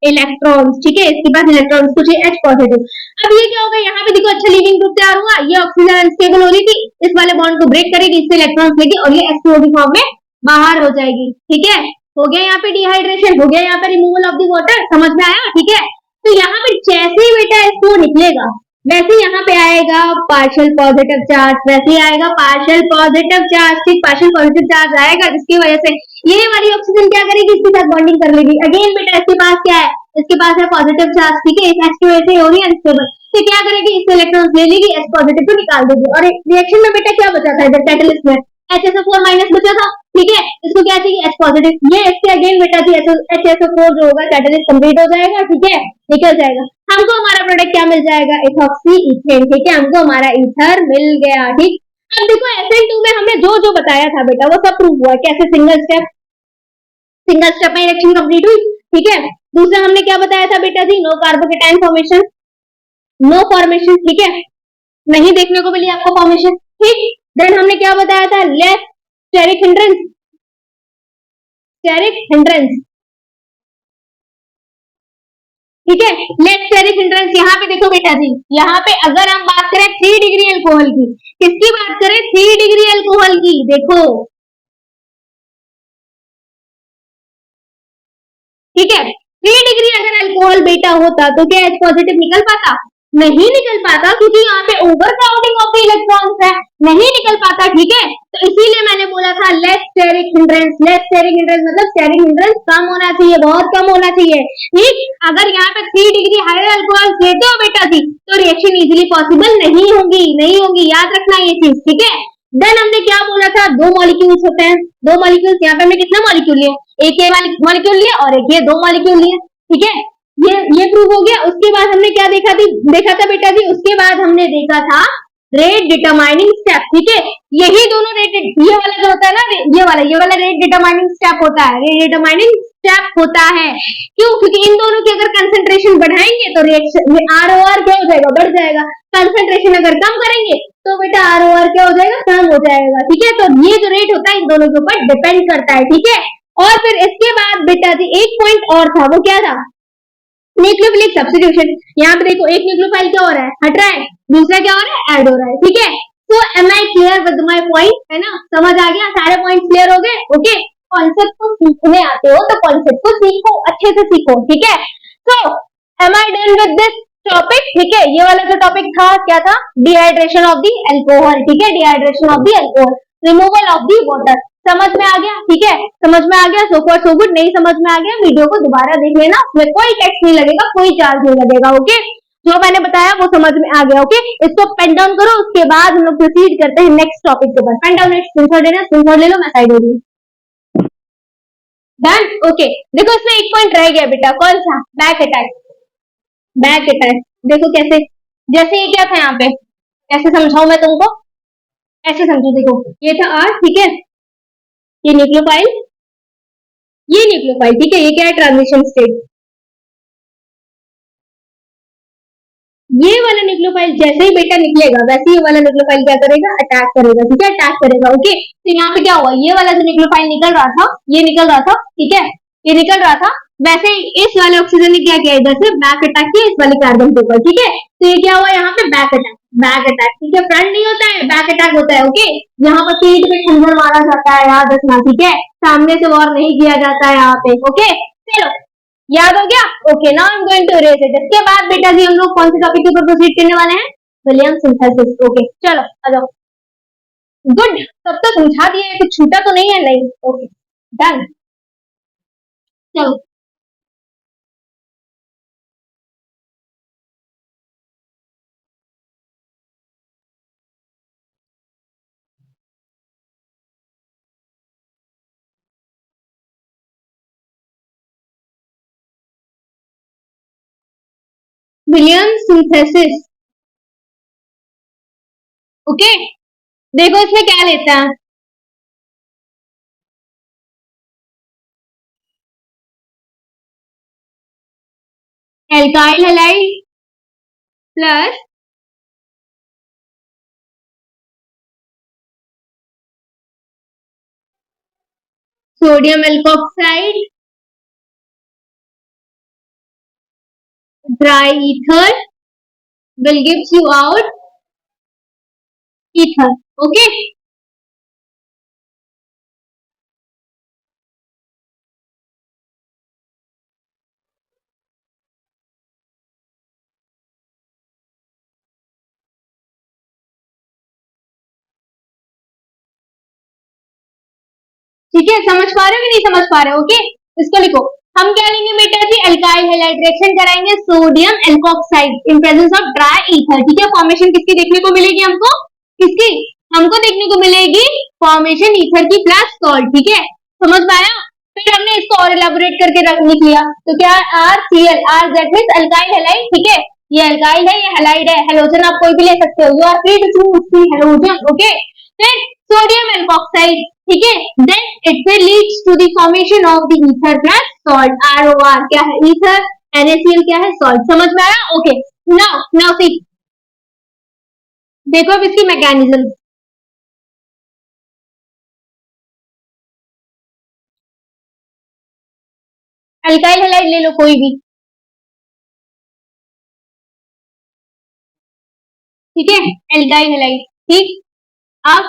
इलेक्ट्रॉन्स, ठीक है, इसके पास इलेक्ट्रॉन्स कुछ है H पॉजिटिव। अब ये क्या होगा? यहाँ पे देखो अच्छा लीविंग ग्रुप तैयार हुआ, ये ऑक्सीजन अनस्टेबल हो रही थी, इस वाले बॉन्ड को ब्रेक करेगी, इससे इलेक्ट्रॉन्स लेगी और ये H2O की फॉर्म में बाहर हो जाएगी, ठीक है। हो गया यहाँ पे डिहाइड्रेशन, हो गया यहाँ पे रिमूवल ऑफ द वाटर। समझ में आया? ठीक है। तो यहाँ पे जैसे ही बेटा H2O निकलेगा, वैसे यहाँ पे आएगा पार्शियल पॉजिटिव चार्ज, वैसे ही आएगा पार्शियल पॉजिटिव चार्ज, ठीक, पार्शियल पॉजिटिव चार्ज आएगा, जिसकी वजह से ये वाली ऑक्सीजन क्या करेगी? इसके साथ बॉन्डिंग कर लेगी। अगेन बेटा इसके पास क्या है? इसके पास है पॉजिटिव चार्ज, ठीक है, इस H की वजह से हो रही है अनस्टेबल, तो क्या करेगी? इससे इलेक्ट्रॉन्स ले लेगी, H पॉजिटिव को निकाल देगी। और रिएक्शन में बेटा क्या बचा था? इधर कैटलिस्ट में HSO4 माइनस बचा था, ठीक है। इसको क्या चाहिए? H positive. ये इससे अगेन बेटा जी HSO4 जो होगा कैटलिस्ट कंप्लीट हो जाएगा, ठीक है, निकल जाएगा। हमको हमारा प्रोडक्ट क्या मिल जाएगा? इथॉक्सी इथेन, ठीक है, हमको हमारा ईथर मिल गया, ठीक। अब देखो SN2 में हमने जो जो बताया था बेटा वो सब प्रूव हुआ, कैसे? सिंगल स्टेप में रिएक्शन कंप्लीट हुई, ठीक है। दूसरा हमने क्या बताया था बेटा जी? No carbocation formation, no formation, ठीक है, नहीं देखने को मिली आपको फॉर्मेशन, ठीक। देन हमने क्या बताया था, less steric hindrance, steric hindrance, ठीक है। लेस स्टेरिक हिंड्रेंस, यहाँ पे देखो बेटा जी, यहाँ पे अगर हम बात करें 3 डिग्री अल्कोहल की, किसकी बात करें, 3 डिग्री अल्कोहल की, देखो ठीक है। 3 डिग्री अगर अल्कोहल बेटा होता तो क्या H पॉजिटिव निकल पाता, नहीं निकल पाता, क्योंकि यहाँ पे over crowding of the electrons है, नहीं निकल पाता, ठीक है। तो इसीलिए मैंने बोला था less steric hindrance, less steric hindrance मतलब स्टेरिक हिंड्रेंस कम होना चाहिए, बहुत कम होना चाहिए, ठीक। अगर यहाँ पे 3 डिग्री हायर अल्कोहल लेते हो बेटा जी, तो रिएक्शन इजीली पॉसिबल नहीं होगी, नहीं होगी, याद रखना ये चीज, ठीक है। देन हमने क्या बोला था, दो मॉलिक्यूल्स होते हैं, दो मॉलिक्यूल्स, यहाँ पे हमने कितना मॉलिक्यूल लिया, एक ये मॉलिक्यूल लिया और एक ये, दो मॉलिक्यूल लिए, ठीक है। ये प्रूव हो गया। उसके बाद हमने क्या देखा था बेटा जी, उसके बाद हमने देखा था रेट डिटरमाइनिंग स्टेप, ठीक है। यही दोनों रेट, ये वाला जो होता है ना, ये वाला रेट डिटरमाइनिंग स्टेप होता है, रेट डिटरमाइनिंग स्टेप होता है, क्यों, क्योंकि इन दोनों की अगर कंसंट्रेशन बढ़ाएंगे तो रिएक्शन में ROR क्या हो जाएगा, बढ़ जाएगा, कंसंट्रेशन अगर कम करेंगे तो बेटा ROR क्या हो जाएगा, कम हो जाएगा, ठीक है। तो ये जो रेट होता है इन दोनों के ऊपर डिपेंड करता है, ठीक है। और फिर इसके बाद बेटा जी एक पॉइंट और था, वो क्या था, न्यूक्लियोफिलिक सब्स्टिट्यूशन। यहाँ पे देखो एक न्यूक्लियोफाइल क्या हो रहा है, हट रहा है, दूसरा क्या हो रहा है, ऐड हो रहा है, ठीक है। तो am I clear with my point, है ना, समझ आ गया, सारे पॉइंट क्लियर हो गए, ओके। कॉन्सेप्ट को सीखने आते हो तो कॉन्सेप्ट को सीखो, अच्छे से सीखो, ठीक है। तो am I done with this topic, ठीक है। ये वाला जो टॉपिक था क्या था, डिहाइड्रेशन ऑफ दी एल्कोहल, ठीक है, dehydration of the alcohol, removal of the water, समझ में आ गया, ठीक है, समझ में आ गया, सो फॉर सो गुड। नहीं समझ में आ गया, वीडियो को दोबारा देख लेना, उसमें कोई टेक्स्ट नहीं लगेगा, कोई चार्ज नहीं लगेगा, ओके। जो मैंने बताया वो समझ में आ गया, ओके। इसको पेन डाउन करो, उसके बाद हम लोग प्रोसीड करते हैं नेक्स्ट टॉपिक के ऊपर। पेन डाउन, स्क्रीनशॉट लेना, स्क्रीनशॉट ले लो, मैं साइड हो रही हूँ, डन, ओके। देखो इसमें एक पॉइंट रह गया बेटा, कौन सा, बैक अटैक, बैक अटैक। देखो कैसे, जैसे ये क्या था यहाँ पे, कैसे समझाऊं मैं तुमको, ऐसे समझो, देखो ये था R, ठीक है, ये न्यूक्लियोफाइल, ये न्यूक्लियोफाइल, ठीक है, ये क्या है, ट्रांजिशन स्टेट। ये वाला न्यूक्लियोफाइल जैसे ही बेटा निकलेगा, वैसे ही वाला न्यूक्लियोफाइल क्या करेगा, अटैक करेगा, ठीक है, अटैक करेगा, ओके। तो यहाँ पे क्या हुआ, ये वाला जो न्यूक्लियोफाइल निकल रहा था, ये निकल रहा था, ठीक है, ये निकल रहा था, वैसे ही इस वाले ऑक्सीजन ने क्या किया, इधर से बैक अटैक किया इस वाले कार्बन के ऊपर, ठीक है। तो ये क्या हुआ यहाँ पे, बैक अटैक, बैक अटैक, ठीक है, फ्रंट नहीं होता है, बैक अटैक होता है, ओके। यहाँ पर पीठ पे खंजर मारा जाता है, याद रखना, ठीक है, सामने से वॉर नहीं किया जाता है यहाँ पे, ओके। चलो याद हो गया, okay. Now I am going to erase it. इसके बाद बेटा जी हम लोग कौन से टॉपिक के ऊपर प्रोसीड करने वाले हैं, विलियम सिंथेसिस, ओके। चलो आ जाओ, गुड, तब तो समझा दिया है, कुछ छूटा तो नहीं है, नहीं, ओके, डन। चलो विलियम सिंथेसिस, ओके। देखो इसमें क्या लेता है, alkyl halide plus sodium alkoxide, dry ether will gives you out ether, okay। ठीक है, समझ पा रहे हो कि नहीं समझ पा रहे हो, ओके। इसको लिखो, हम क्या लेंगे बेटा जी, एल्काइल हैलाइड, रिएक्शन कराएंगे sodium alkoxide in presence of dry ether, ठीक है। फॉर्मेशन किसकी देखने को मिलेगी हमको, किसकी, हमको देखने को मिलेगी फॉर्मेशन ईथर की प्लस सॉल्ट, ठीक है, समझ पाया। फिर हमने इसको और इलेबोरेट करके लिख लिया, तो क्या RCl, R that means alkyl halide, ठीक है, ये अल्काइल है, ये हैलाइड है, हेलोजन आप कोई भी ले सकते हो, you are free to choose halogen, okay. फिर सोडियम एल्कोक्साइड, ठीक है, then it will leads to the formation of the ether plus salt, ROR क्या है, ईथर, NaCl क्या है, सॉल्ट, समझ में आया, ओके। नाउ सी, देखो अब इसकी मैकेनिज्म, अल्काइल हैलाइड ले लो कोई भी, ठीक है, एल्काइल हैलाइड, ठीक। अब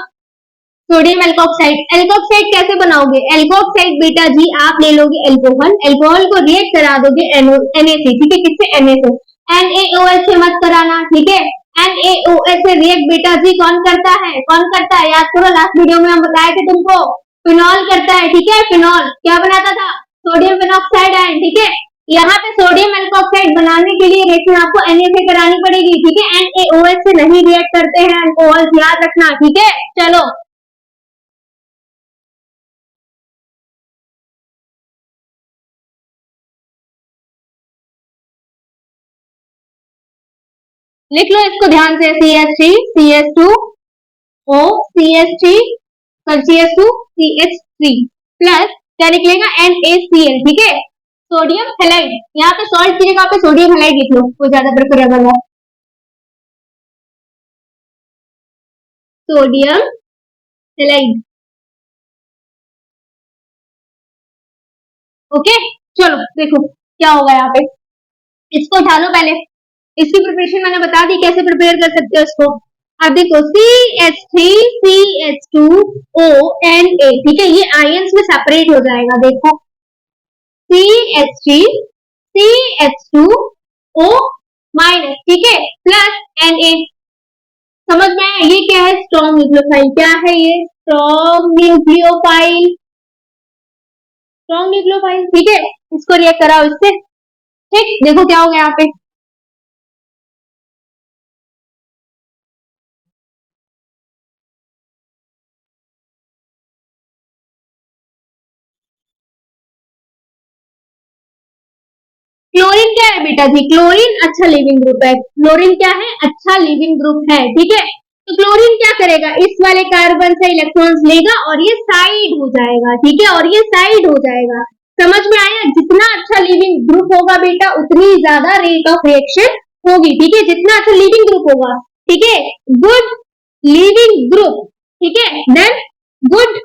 सोडियम एल्कोक्साइड, एल्कोक्साइड कैसे बनाओगे? एल्कोक्साइड बेटा जी आप ले लोगे एल्कोहल, एल्कोहल को रिएक्ट करा दोगे Na से, ठीक है, किससे? Na से। NaOH से मत कराना, ठीक है, NaOH से रिएक्ट बेटा जी कौन करता है? कौन करता है? याद करो, लास्ट वीडियो में हम बताए थे तुमको, फिनॉल करता है, ठीक है, फिनॉल क्या बनाता था? सोडियम फिनॉक्साइड आयन, ठीक है। यहाँ पे सोडियम एल्कोक्साइड बनाने के लिए रिएक्शन आपको Na से करानी पड़ेगी, ठीक है, NaOH से नहीं रिएक्ट करते हैं अल्कोहल, याद रखना, ठीक है। चलो लिख लो इसको ध्यान से, CH3 CH2O CH3 CH2 CH3 plus क्या निकलेगा? NaCl, ठीक है, सोडियम हैलाइड। यहाँ पे सॉल्ट की जगह पे सोडियम हैलाइड लिख लो, वो ज्यादा प्रेफरेबल है। Sodium halide, okay. चलो देखो क्या होगा यहाँ पे, इसको उठा लो पहले, इसकी प्रिपरेशन मैंने बता दी कैसे प्रिपेयर कर सकते हो इसको। अब देखो CH3 CH2O Na, ठीक है, ये आयंस में सेपरेट हो जाएगा, देखो CH3 CH2O माइनस, ठीक है, प्लस Na, समझ में आया? ये क्या है? स्ट्रॉन्ग न्यूक्लियोफाइल, क्या है ये? स्ट्रॉन्ग न्यूक्लियोफाइल, स्ट्रॉन्ग न्यूक्लियोफाइल, ठीक है, इसको रिएक्ट कराओ इससे, ठीक। देखो क्या हो गया यहाँ पे, क्लोरीन क्या है बेटा जी? क्लोरीन अच्छा लिविंग ग्रुप है, क्लोरीन क्या है? अच्छा लिविंग ग्रुप है, ठीक है। तो क्लोरीन क्या करेगा? इस वाले कार्बन से इलेक्ट्रॉन्स लेगा और ये साइड हो जाएगा, ठीक है, और ये साइड हो जाएगा, समझ में आया? जितना अच्छा लिविंग ग्रुप होगा बेटा उतनी ज्यादा रेट ऑफ रिएक्शन होगी, ठीक है, जितना अच्छा लिविंग ग्रुप होगा, ठीक है, गुड लिविंग ग्रुप, ठीक है, देन गुड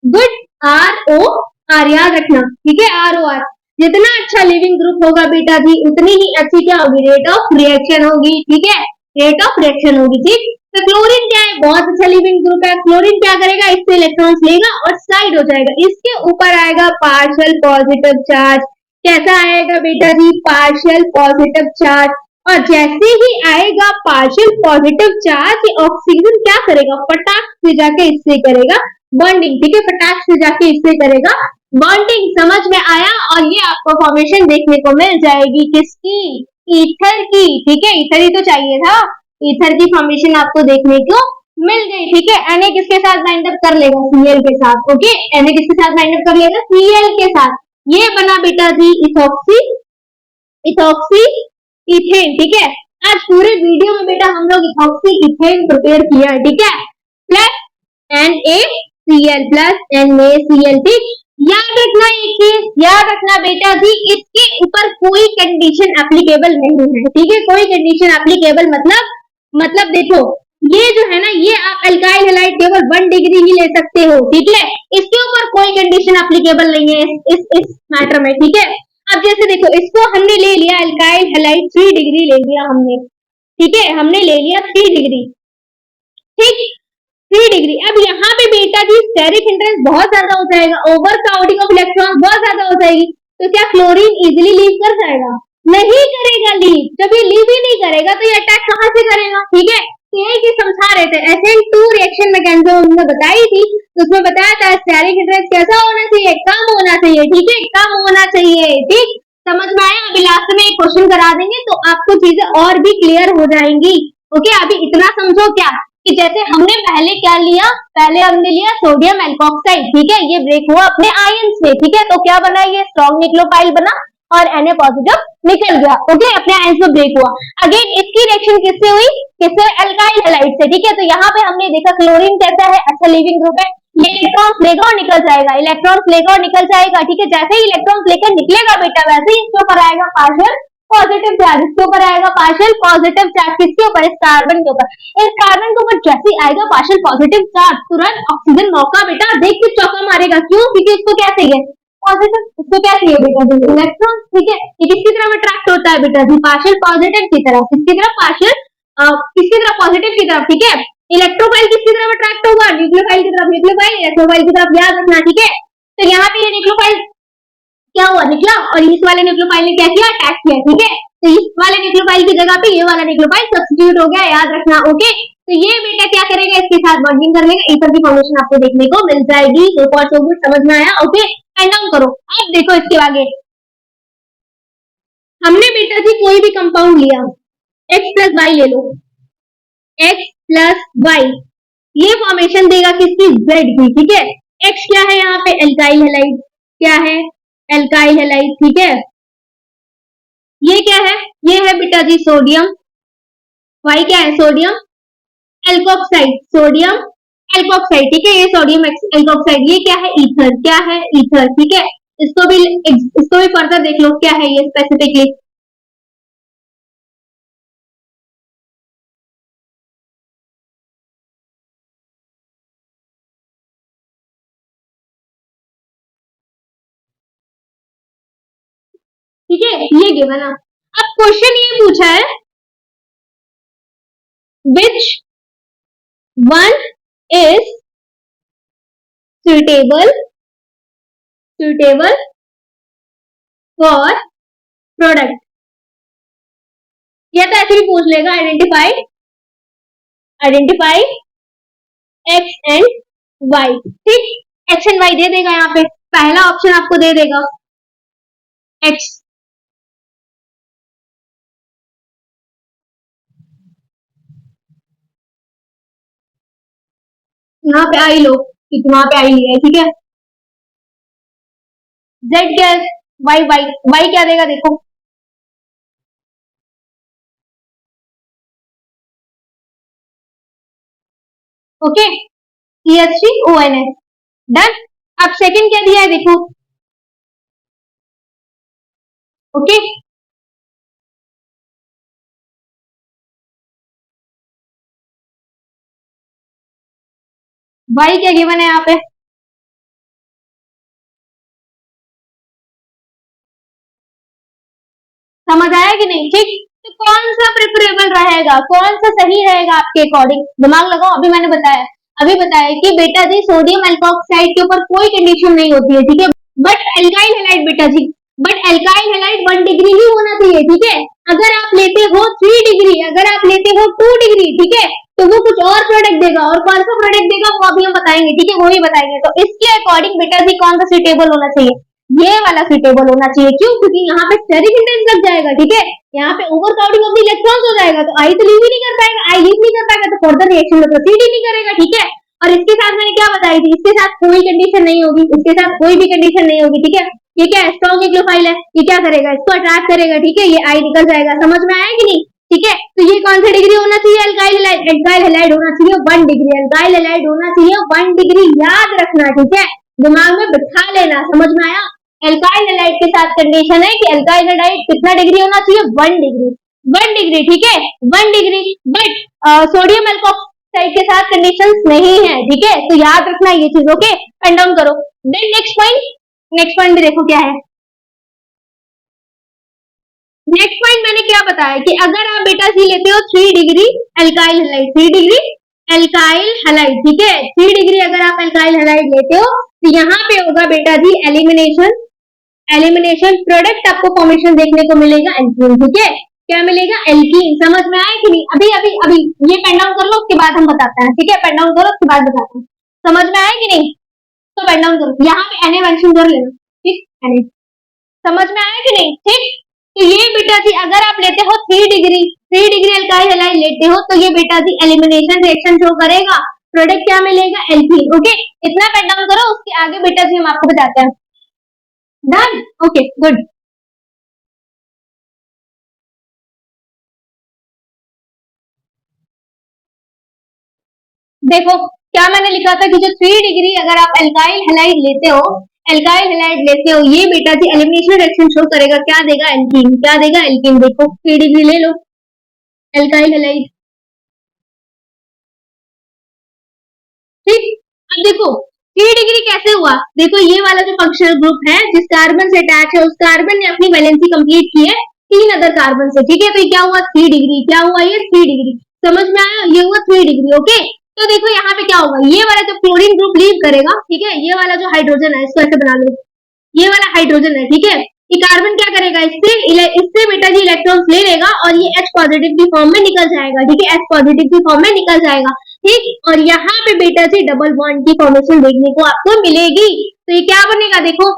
गुड ROR, याद रखना, ठीक है, ROR, जितना अच्छा लिविंग ग्रुप होगा बेटा जी उतनी ही अच्छी क्या होगी? रेट ऑफ रिएक्शन होगी, ठीक है, रेट ऑफ रिएक्शन होगी, ठीक। तो क्लोरीन क्या है? बहुत अच्छा लिविंग ग्रुप है, क्लोरीन क्या करेगा? इससे इलेक्ट्रॉन्स लेगा और साइड हो जाएगा, इसके ऊपर आएगा पार्शियल पॉजिटिव चार्ज, कैसा आएगा बेटा जी? पार्शियल पॉजिटिव चार्ज, और जैसे ही आएगा पार्शियल पॉजिटिव चार्ज, ऑक्सीजन क्या करेगा? फटाक से जाके इससे करेगा बॉन्डिंग, ठीक है, फटाक से जाके इससे करेगा बॉन्डिंग, समझ में आया? और ये आपको फॉर्मेशन देखने को मिल जाएगी किसकी? ईथर की, ठीक है, ईथर ही तो चाहिए था, ईथर की फॉर्मेशन आपको देखने को मिल गई, ठीक है। Na किसके साथ बाइंड अप कर लेगा? Cl के साथ, ओके, Na किसके साथ बाइंड अप कर लेगा? Cl के साथ, ये बना बेटा जी इथॉक्सी इथॉक्सी इथेन, ठीक है। आज पूरे वीडियो में बेटा हम लोग इथॉक्सी इथेन प्रिपेयर किया है, ठीक है, प्लस NaCl प्लस NaCl, ठीक। याद रखना एक चीज, याद रखना बेटा जी, इसके ऊपर कोई कंडीशन एप्लीकेबल नहीं है, ठीक है, कोई कंडीशन एप्लीकेबल मतलब देखो ये जो है ना, ये आप अल्काइल हैलाइड केवल 1 डिग्री ही ले सकते हो, ठीक है, इसके ऊपर कोई कंडीशन एप्लीकेबल नहीं है इस मैटर में, ठीक है। अब जैसे देखो इसको हमने ले लिया अल्काइल हैलाइड 3 डिग्री ले लिया हमने, ठीक है, हमने ले लिया 3 डिग्री, ठीक, 3 डिग्री। अब यहाँ पे बेटा जी स्टेरिक हिंड्रेंस बहुत ज्यादा हो जाएगा, ओवर क्राउडिंग ऑफ इलेक्ट्रॉन बहुत ज्यादा हो जाएगी, तो क्या क्लोरीन इजिली लीव कर जाएगा? नहीं करेगा लीव, जब ये लीव ही नहीं करेगा तो ये अटैक कहाँ से करेगा, ठीक है। तो यही चीज समझा रहे थे, SN2 रिएक्शन मैकेनिज्म हमने बताई थी, तो उसमें बताया था स्टेरिक हिंड्रेंस कैसा होना चाहिए? कम होना चाहिए, ठीक है, कम होना चाहिए, ठीक, समझ में आया? अभी लास्ट में एक क्वेश्चन करा देंगे तो आपको चीजें और भी क्लियर हो जाएंगी, ओके। अभी इतना समझो क्या कि जैसे हमने पहले क्या लिया, पहले हमने लिया सोडियम एल्कोक्साइड, ठीक है, ये ब्रेक हुआ अपने आयंस में, ठीक है, तो क्या बना? ये स्ट्रॉन्ग न्यूक्लियोफाइल बना और Na पॉजिटिव निकल गया, ओके, अपने आयंस में ब्रेक हुआ। अगेन इसकी रिएक्शन किससे हुई? किससे? अल्काइल हैलाइड से, ठीक है। तो यहाँ पे हमने देखा क्लोरीन कैसा है? अच्छा लिविंग ग्रुप है, ये इलेक्ट्रॉन्स लेगा और निकल जाएगा, इलेक्ट्रॉन्स लेगा और निकल जाएगा, ठीक है। जैसे ही इलेक्ट्रॉन्स लेकर निकलेगा बेटा वैसे ही इसके ऊपर आएगा पार्शियल पॉजिटिव चार्ज, इसके ऊपर आएगा पार्शियल पॉजिटिव चार्ज, किसके ऊपर? इस कार्बन के ऊपर। इस कार्बन के ऊपर जैसे ही आएगा पार्शियल पॉजिटिव चार्ज, तुरंत ऑक्सीजन मौका बेटा देख के चौका मारेगा, क्यों? क्योंकि उसको क्या चाहिए? पॉजिटिव, उसको क्या चाहिए बेटा जी, इलेक्ट्रॉन, ठीक है। ये किसकी तरफ अट्रैक्ट होता है बेटा जी, पार्शियल पॉजिटिव की तरफ, किसकी तरफ, पार्शियल किसकी तरफ, पॉजिटिव की तरफ, ठीक है। इलेक्ट्रोफाइल किसकी तरफ अट्रैक्ट होगा, न्यूक्लियोफाइल की तरफ, न्यूक्लियोफाइल इलेक्ट्रोफाइल की तरफ, याद रखना, ठीक है। तो यहाँ पे ये न्यूक्लियोफाइल क्या हुआ, निकला, और इस वाले न्यूक्लियोफाइल ने क्या किया, अटैक किया, ठीक है। तो इस वाले न्यूक्लियोफाइल की जगह पे ये वाला न्यूक्लियोफाइल सब्स्टिट्यूट हो गया, याद रखना, ओके। तो ये बेटा क्या करेगा, इसके साथ बॉन्डिंग कर लेगा, ईथर की फॉर्मेशन आपको देखने को मिल जाएगी। सो फॉर सो गुड, समझ में आया, ओके। एंड डाउन करो। अब देखो इसके आगे, हमने बेटा जी कोई भी कंपाउंड लिया, x प्लस वाई ले लो, x प्लस वाई, ये फॉर्मेशन देगा किसकी, Z की, ठीक है। x क्या है यहाँ पे, एल्काइल हैलाइड, क्या है, एल्काइल हैलाइड, ठीक है। ये क्या है, ये है बेटा जी सोडियम, y क्या है, सोडियम एल्कोक्साइड, सोडियम एल्कोक्साइड, ठीक है। ये सोडियम एल्कोक्साइड, ये क्या है, ईथर, क्या है, ईथर, ठीक है। इसको भी फर्दर देख लो, क्या है ये स्पेसिफिकली, ठीक है, ये गिवन है। अब क्वेश्चन ये पूछा है, which one is suitable for product, या तो ऐसे भी पूछ लेगा, आइडेंटिफाई एक्स एंड वाई, ठीक। एक्स एंड वाई दे देगा, यहाँ पे पहला ऑप्शन आपको दे देगा एक्स, यहाँ पे आई लो, क्योंकि वहां पे आई लिया है, ठीक है। जेड क्या है, वाई, वाई वाई क्या देगा, देखो ओके, CH3ONS, डन। अब सेकंड क्या दिया है, देखो, ओके। वाई क्या गिवन है यहाँ पे, समझ आया कि नहीं, ठीक। तो कौन सा प्रेफरेबल रहेगा, कौन सा सही रहेगा आपके अकॉर्डिंग, दिमाग लगाओ। अभी बताया कि बेटा जी सोडियम एल्कोक्साइड के ऊपर कोई कंडीशन नहीं होती है, ठीक है। बट एल्काइल हैलाइड बेटा जी, बट एल्काइल हैलाइड 1 डिग्री ही होना चाहिए, ठीक है। अगर आप लेते हो 3 डिग्री, अगर आप लेते हो 2 डिग्री, ठीक है, तो वो कुछ और प्रोडक्ट देगा, और कौन सा प्रोडक्ट देगा वो अभी हम बताएंगे, ठीक है, वो ही बताएंगे। तो इसके अकॉर्डिंग बेटा जी कौन सा सुटेबल होना चाहिए, ये वाला सुटेबल होना चाहिए, क्यों, क्योंकि यहाँ पे स्टेरिक इंटेंस लग जाएगा, ठीक है। यहाँ पे ओवरक्राउडिंग ऑफ द इलेक्ट्रॉन्स हो जाएगा, तो आई तो लीव ही नहीं कर पाएगा, आई लीव नहीं कर पाएगा, तो फर्दर रिएक्शन में प्रोसीड ही नहीं करेगा, ठीक है। और इसके साथ मैंने क्या बताई थी, इसके साथ कोई कंडीशन नहीं होगी, इसके साथ कोई भी कंडीशन नहीं होगी, ठीक है। ये क्या है, स्ट्रॉन्ग न्यूक्लियोफाइल है, ये क्या करेगा, इसको अट्रैक्ट करेगा, ठीक है, ये आई निकल जाएगा, समझ में आया कि नहीं, ठीक है। तो ये कौन सा डिग्री होना चाहिए, एल्काइल हैलाइड होना चाहिए 1 डिग्री, एल्काइल हैलाइड होना चाहिए 1 डिग्री, याद रखना, ठीक है, दिमाग में बिठा लेना, समझ में आया। एल्काइल हैलाइड के साथ कंडीशन है कि एल्काइल हैलाइड कितना डिग्री होना चाहिए, 1 डिग्री, 1 डिग्री, ठीक है, 1 डिग्री। बट सोडियम एल्कोक्साइड के साथ कंडीशन नहीं है, ठीक है, तो याद रखना ये चीज, ओके। पेन डाउन करो। देन नेक्स्ट पॉइंट भी देखो क्या है। नेक्स्ट पॉइंट मैंने क्या बताया कि अगर आप बेटा सी लेते हो 3 degree alkyl halide, 3 degree alkyl halide, ठीक है, 3 डिग्री अगर आप एल्काइल हैलाइड लेते हो, तो यहाँ पे होगा बेटा जी एलिमिनेशन प्रोडक्ट, आपको फॉर्मेशन देखने को मिलेगा एल्कीन, ठीक है, क्या मिलेगा, एल्कीन, समझ में आया कि नहीं। अभी अभी अभी ये पेन डाउन कर लो, उसके बाद हम बताते हैं, ठीक है, पेन डाउन करो, उसके बाद बताते हैं, समझ में आया कि नहीं। तो पेन डाउन करो, यहाँ पे Na मेंशन कर लेना, ठीक, Na, समझ में आया कि नहीं, ठीक। तो ये बेटा जी अगर आप लेते हो 3 डिग्री एल्काइल हैलाइड लेते हो, तो ये बेटा जी एलिमिनेशन रिएक्शन शो करेगा, प्रोडक्ट क्या मिलेगा, एल्कीन, ओके। इतना पेन डाउन करो, उसके आगे बेटा जी हम आपको बताते हैं, डन, ओके, गुड। देखो क्या मैंने लिखा था कि जो 3 डिग्री अगर आप एल्काइल हैलाइड लेते हो, ये बेटा जी एलिमिनेशन रिएक्शन शो करेगा, क्या देगा, एल्कीन, क्या देगा, एल्कीन। देखो 3 डिग्री ले लो एल्काइल हैलाइड, ठीक। अब देखो 3 डिग्री कैसे हुआ? देखो ये वाला जो फंक्शनल ग्रुप है जिस कार्बन से अटैच है उस कार्बन ने अपनी वैलेंसी कंप्लीट की है 3 अदर कार्बन से, ठीक है। तो ये क्या हुआ? 3 डिग्री। क्या हुआ? ये 3 डिग्री। समझ में आया? ये हुआ 3 डिग्री। ओके, तो देखो यहाँ पे क्या होगा, ये वाला जो क्लोरीन ग्रुप लीव करेगा, ठीक है, ये वाला जो हाइड्रोजन है इसको ऐसे बना लो, ये वाला हाइड्रोजन है, ठीक है, ये कार्बन क्या करेगा, इससे बेटा जी इलेक्ट्रॉन्स ले लेगा और ये H पॉजिटिव की फॉर्म में निकल जाएगा, ठीक है, H पॉजिटिव की फॉर्म में निकल जाएगा, ठीक। और यहाँ पे बेटा जी डबल बॉन्ड की फॉर्मेशन देखने को आपको मिलेगी। तो ये क्या बनेगा? देखो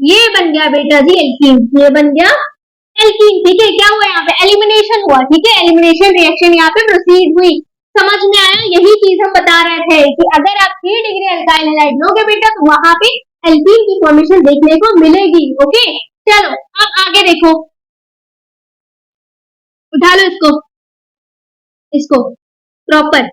ये बन गया बेटा जी एल्कीन, ये बन गया एल्कीन, ठीक है। क्या हुआ यहाँ पे? एलिमिनेशन हुआ, ठीक है, एलिमिनेशन रिएक्शन यहाँ पे प्रोसीड हुई। समझ में आया? यही चीज हम बता रहे थे कि अगर आप 3 डिग्री अल्काइल हैलाइड लोगे बेटा तो वहां पे एल्कीन की फॉर्मेशन देखने को मिलेगी। ओके, चलो अब आगे देखो, उठा लो इसको, इसको प्रॉपर।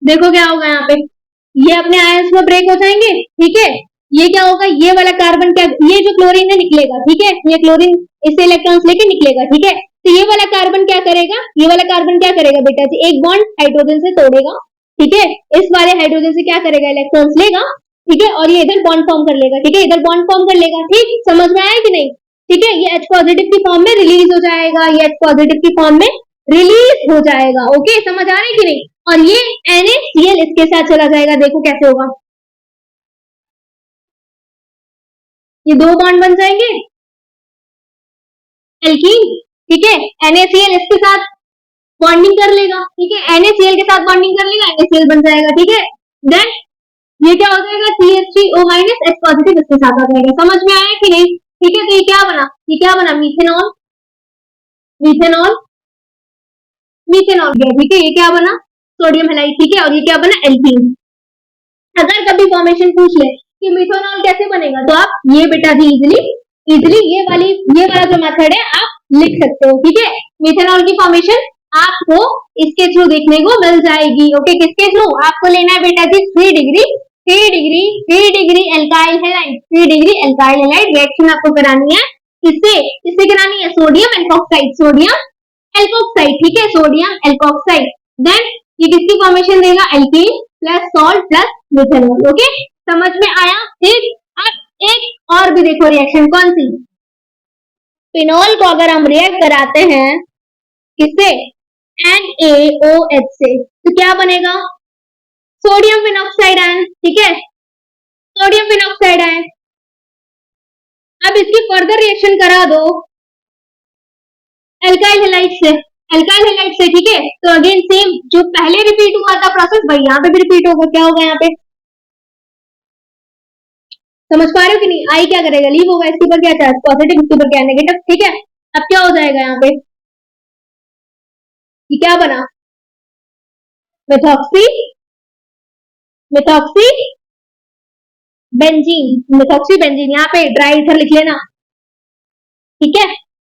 देखो क्या होगा यहाँ पे, ये अपने आयंस में ब्रेक हो जाएंगे, ठीक है। ये क्या होगा, ये वाला कार्बन क्या, ये जो क्लोरीन है निकलेगा, ठीक है, ये क्लोरीन इससे इलेक्ट्रॉन्स लेके निकलेगा, ठीक है। तो ये वाला कार्बन क्या करेगा, ये वाला कार्बन क्या करेगा बेटा जी, एक बॉन्ड हाइड्रोजन से तोड़ेगा, ठीक है, इस वाले हाइड्रोजन से क्या करेगा, इलेक्ट्रॉन्स लेगा, ठीक है, और ये इधर बॉन्ड फॉर्म कर लेगा, ठीक है, इधर बॉन्ड फॉर्म कर लेगा, ठीक। समझ में आया कि नहीं? ठीक है, ये H पॉजिटिव की फॉर्म में रिलीज हो जाएगा, ये H पॉजिटिव की फॉर्म में रिलीज हो जाएगा। ओके, समझ आ रही है कि नहीं? और ये NaCl इसके साथ चला जाएगा, देखो कैसे होगा, ये दो बॉन्ड बन जाएंगे एल्कीन, ठीक है, NaCl इसके साथ बॉन्डिंग कर लेगा, ठीक है, NaCl के साथ बॉन्डिंग कर लेगा, NaCl बन जाएगा, ठीक है। देन ये क्या हो जाएगा, CH3O माइनस H पॉजिटिव इसके साथ आ जाएगा। समझ में आया कि नहीं? ठीक है, तो ये क्या बना, ये क्या बना, मीथेनॉल, मीथेनॉल, मीथेनॉल गया, ठीक है, ये क्या बना, सोडियम हैलाइड, ठीक है, और ये क्या बना, एल्कीन। अगर कभी फॉर्मेशन पूछ ले कि मिथेनॉल कैसे बनेगा तो आप ये बेटा जी इजिली ये वाला जो मेथड है आप लिख सकते हो, ठीक है। मिथेनॉल की फॉर्मेशन आपको इसके थ्रू देखने को मिल जाएगी। ओके, किसके थ्रू? आपको लेना है बेटा जी 3 degree alkyl halide, 3 degree alkyl halide reaction आपको करानी है। इससे करानी है सोडियम एल्कोक्साइड, सोडियम एल्कोक्साइड, ठीक है, सोडियम एल्कोक्साइड। देन ये किसकी फॉर्मेशन देगा, alkene plus salt plus methanol. Okay, समझ में आया? ठीक, अब एक और भी देखो रिएक्शन, कौन सी, फिनॉल को अगर हम रिएक्ट कराते हैं किससे, NaOH से, तो क्या बनेगा, सोडियम फिनॉक्साइड आयन, ठीक है, सोडियम फिनॉक्साइड आयन। अब इसकी फर्दर रिएक्शन करा दो एल्काइल हैलाइड से, एल्काइल हैलाइड से, ठीक है, तो अगेन सेम जो पहले रिपीट हुआ था प्रोसेस वही यहाँ पे भी रिपीट होगा। क्या होगा यहाँ पे, समझ पा रहे हो कि नहीं? आई क्या करेगा, लीव होगा, इसके ऊपर क्या चार्ज पॉजिटिव, इसके ऊपर क्या नेगेटिव, ठीक है। अब क्या हो जाएगा यहाँ पे, ये क्या बना, methoxy, methoxy benzene, methoxy benzene, यहाँ पे ड्राई इथर लिख लेना, ठीक है,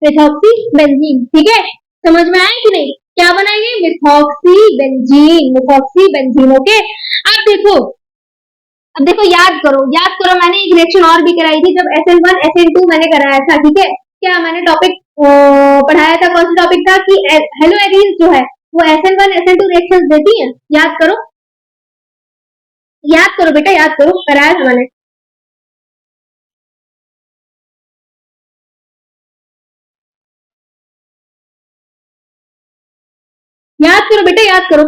मेथॉक्सी बेंजीन, ठीक है। समझ में आया कि नहीं? क्या बनाएंगे, methoxy benzene, methoxy benzene. Okay, अब देखो याद करो, मैंने एक रिएक्शन और भी कराई थी जब SN1 SN2 मैंने कराया था, ठीक है। क्या मैंने टॉपिक पढ़ाया था, कौन सा टॉपिक था कि हेलो एरीज जो है वो SN1 SN2 रिएक्शंस देती हैं, याद करो, याद करो बेटा, याद करो, कराया था मैंने। याद करो बेटा, याद करो,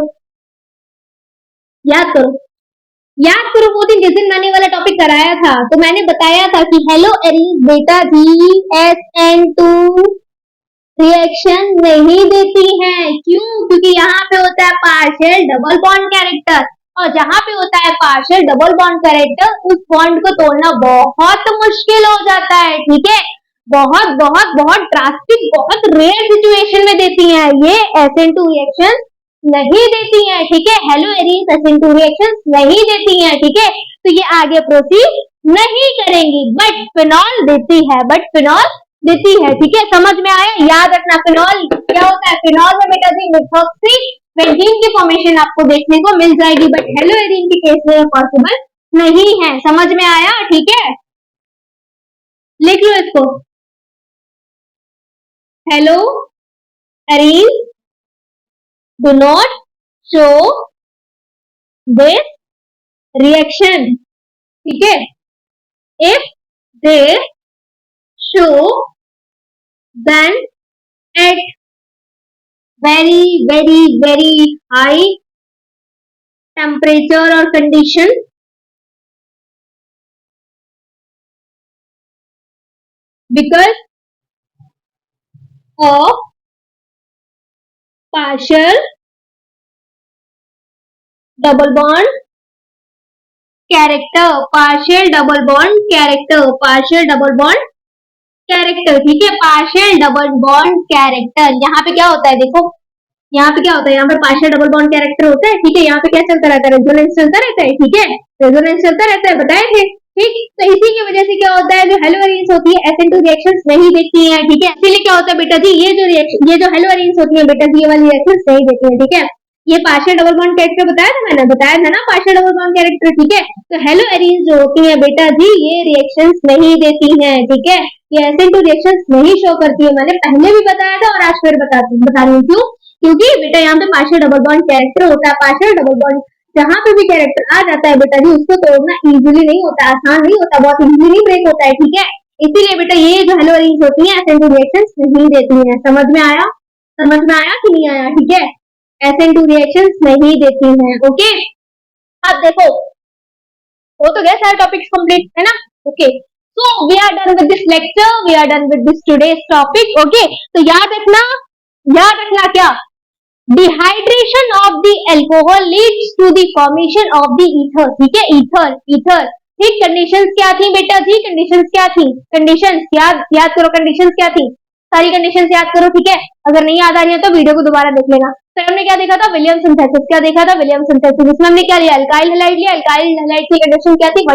याद करो, याद करो, वो दिन जिस दिन मैंने वाला टॉपिक कराया था तो मैंने बताया था कि हेलो एरीज बेटा जी SN2 रिएक्शन नहीं देती हैं, क्यों? क्योंकि यहाँ पे होता है पार्शियल डबल बॉन्ड कैरेक्टर, और जहां पे होता है पार्शियल डबल बॉन्ड कैरेक्टर उस बॉन्ड को तोड़ना बहुत मुश्किल हो जाता है, ठीक है, बहुत बहुत बहुत ड्रास्टिक, बहुत रेयर सिचुएशन में देती हैं ये SN2 रिएक्शन नहीं देती हैं, ठीक है, हेलो एरीज SN2 रिएक्शन नहीं देती हैं, ठीक है, तो ये आगे प्रोसीड नहीं करेंगी, बट फिनॉल देती है, बट फिनॉल देती है, ठीक है। समझ में आया? याद रखना, फिनॉल क्या होता है, फिनॉल में बेटा जी मिथॉक्सी बेंजीन की फॉर्मेशन आपको देखने को मिल जाएगी, बट हेलोएरीन के केस में पॉसिबल नहीं है। समझ में आया? ठीक है, लिख लो इसको। Haloarene do not show this reaction, ठीक है। If they show then at very high temperature or condition because of partial double bond character, partial double bond character, partial double bond character, ठीक है। पार्शियल डबल बॉन्ड कैरेक्टर, यहाँ पे क्या होता है देखो, यहाँ पे क्या होता है, यहाँ पे पार्शियल डबल बॉन्ड कैरेक्टर होता है, ठीक है। यहाँ पे क्या चलता रहता है, रेजोनेंस चलता रहता है, ठीक है, रेजोनेंस चलता रहता है, बताए थे, ठीक। तो इसी की वजह से क्या होता है, जो हेलोएरीन्स होती है SN2 रिएक्शंस नहीं देती हैं, ठीक है। इसीलिए क्या होता है बेटा जी, ये जो रिएक्शन, ये जो हेलोएरीन्स होती है बेटा जी, ये वाली रिएक्शंस नहीं देती हैं, ठीक है। ये पार्शियल डबल बॉन्ड कैरेक्टर बताया था मैंने, बताया था ना पार्शियल डबल बॉन्ड कैरेक्टर, ठीक है। तो हेलोएरीन्स जो होती हैं बेटा जी, ये रिएक्शंस नहीं देती हैं, ठीक है। ये SN2 रिएक्शंस नहीं शो करती है, मैंने पहले भी बताया था और आज फिर बता रही हूँ। क्यों? क्योंकि बेटा यहाँ पे पार्शियल डबल बॉन्ड कैरेक्टर होता है। पार्शियल डबल बॉन्ड जहां पे भी कैरेक्टर आ जाता है बेटा जी, उसको तोड़ना इजीली नहीं होता, आसान नहीं होता, बहुत इजीली ब्रेक होता है, ठीक है। इसीलिए बेटा ये जो हेलोएरीन्स होती हैं SN2 रिएक्शंस नहीं देती हैं। समझ में आया? समझ में आया कि नहीं आया? ठीक है, SN2 रिएक्शंस नहीं देती हैं, ओके। अब देखो, हो तो गया सारे टॉपिक्स कंप्लीट, है ना? Okay, so we are done with this lecture, we are done with this today's topic, okay। तो याद रखना क्या, dehydration of the alcohol leads to the formation of the ether, ठीक है, ईथर, ठीक। कंडीशंस क्या थी बेटा जी, कंडीशंस क्या थी, कंडीशंस याद करो, कंडीशंस क्या थी, सारी कंडीशंस याद करो, ठीक है। अगर नहीं याद आ रही है तो वीडियो को दोबारा देख लेना। फिर हमने क्या देखा था, विलियम सिंथेसिस, क्या देखा था, विलियम सिंथेसिस। इसमें हमने क्या लिया, अल्काइल हैलाइड लिया। अल्काइल हैलाइड की कंडीशन क्या थी,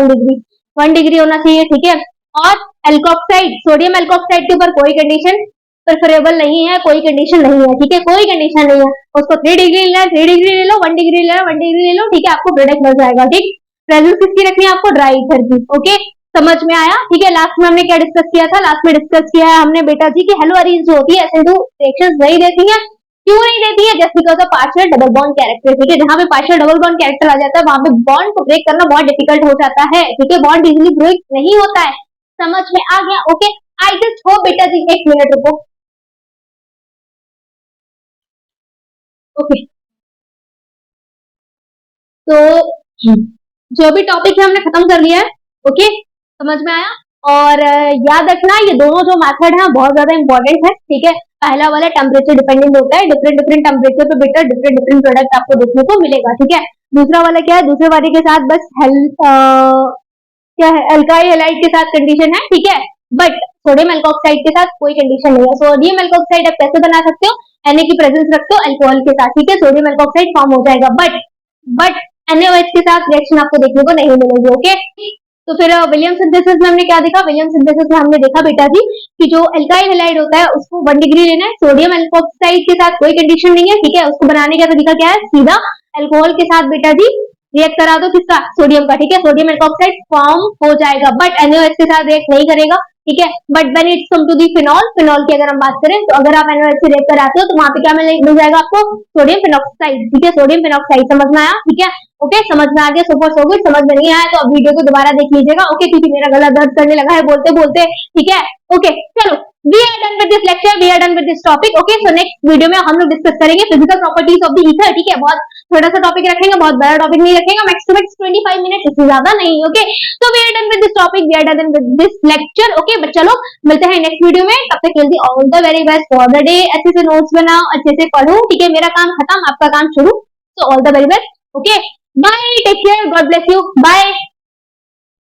1 डिग्री होना चाहिए, ठीक है। और एल्कोक्साइड, सोडियम एल्कोक्साइड के ऊपर कोई कंडीशन प्रेफरेबल नहीं है, कोई कंडीशन नहीं है, ठीक है, कोई कंडीशन नहीं है। उसको 3 डिग्री लेना है, 3 डिग्री ले लो, 1 डिग्री लेना, 1 डिग्री ले लो, ठीक है, आपको प्रोडक्ट मिल जाएगा, ठीक। प्रेजेंस किसकी रखनी है आपको, ड्राई ईथर की, ओके। समझ में आया? ठीक है, लास्ट में हमने क्या डिस्कस किया था, लास्ट में डिस्कस किया है हमने बेटा जी की हेलोएरीन्स जो होती है SN2 रिएक्शंस नहीं देती है। क्यों नहीं देती है? Just because of partial double bond character, ठीक है। जहां पे पार्शियल डबल बॉन्ड कैरेक्टर आ जाता है, वहां पे बॉन्ड को ब्रेक करना बहुत डिफिकल्ट हो जाता है, ठीक है, बॉन्ड इजीली ब्रेक नहीं होता है। समझ में आ गया? ओके, आई जस्ट होप बेटा जी, 1 मिनट रुको, ओके। तो जो भी टॉपिक है हमने खत्म कर लिया है, ओके, समझ में आया? और याद रखना, ये दोनों जो मेथड है बहुत ज्यादा इंपॉर्टेंट है, ठीक है। पहला वाला टेम्परेचर डिपेंडेंट होता है, डिफरेंट टेम्परेचर पे बेटा डिफरेंट प्रोडक्ट आपको देखने को मिलेगा, ठीक है। दूसरा वाला क्या है, दूसरे वाले के साथ बस क्या है, अल्काइल हैलाइड के साथ कंडीशन है, ठीक है, बट सोडियम एल्कोक्साइड के साथ कोई कंडीशन नहीं है। सोडियम एल्कोक्साइड आप कैसे बना सकते हो, Na की प्रेजेंस रखते हो अल्कोहल के साथ, ठीक है, सोडियम एल्कोक्साइड फॉर्म हो जाएगा, बट NaOH के साथ रिएक्शन आपको देखने को नहीं मिलेगी, ओके। तो फिर विलियम सिंथेसिस में हमने क्या देखा, विलियम सिंथेसिस में हमने देखा बेटा जी कि जो अल्काइल हैलाइड होता है उसको 1 डिग्री लेना है, सोडियम एल्कोक्साइड के साथ कोई कंडीशन नहीं है, ठीक है। उसको बनाने का तरीका क्या है, सीधा अल्कोहल के साथ बेटा जी रिएक्ट करा दो, किसका, सोडियम का, ठीक है, सोडियम एल्कोक्साइड फॉर्म हो जाएगा, बट NaOH के साथ रिएक्ट नहीं करेगा, ठीक है। But when it's come to the phenol की अगर हम बात करें, तो अगर आप NaOH से रिएक्ट कराते हो तो वहां पे क्या मिल जाएगा आपको, सोडियम फिनॉक्साइड, ठीक है, सोडियम फिनॉक्साइड। समझ में आया? ठीक है, ओके, समझ में आ गया, सुपर सो गुड। समझ में नहीं आया तो अब वीडियो को दोबारा देख लीजिएगा, ओके, क्योंकि मेरा गला दर्द करने लगा है बोलते बोलते, ठीक है, ओके। चलो, we are done with this lecture, we are done with this topic, okay। so next video में हम लोग डिस्कस करेंगे physical properties of the ether, ठीक है। बहुत छोटा सा टॉपिक रखेंगे, बहुत बड़ा टॉपिक नहीं रखेंगे, मैक्स टू मैक्स 25 मिनट, इससे ज्यादा नहीं, okay. so we are done with this topic, we are done with this lecture, okay। But चलो मिलते हैं नेक्स्ट वीडियो में, तब तक के लिए all the very best for the day. अच्छे से नोट्स बनाओ, अच्छे से पढ़ो, ठीक है, मेरा काम खत्म, आपका काम शुरू, so all the very best, okay। Bye, take care, God bless you, bye.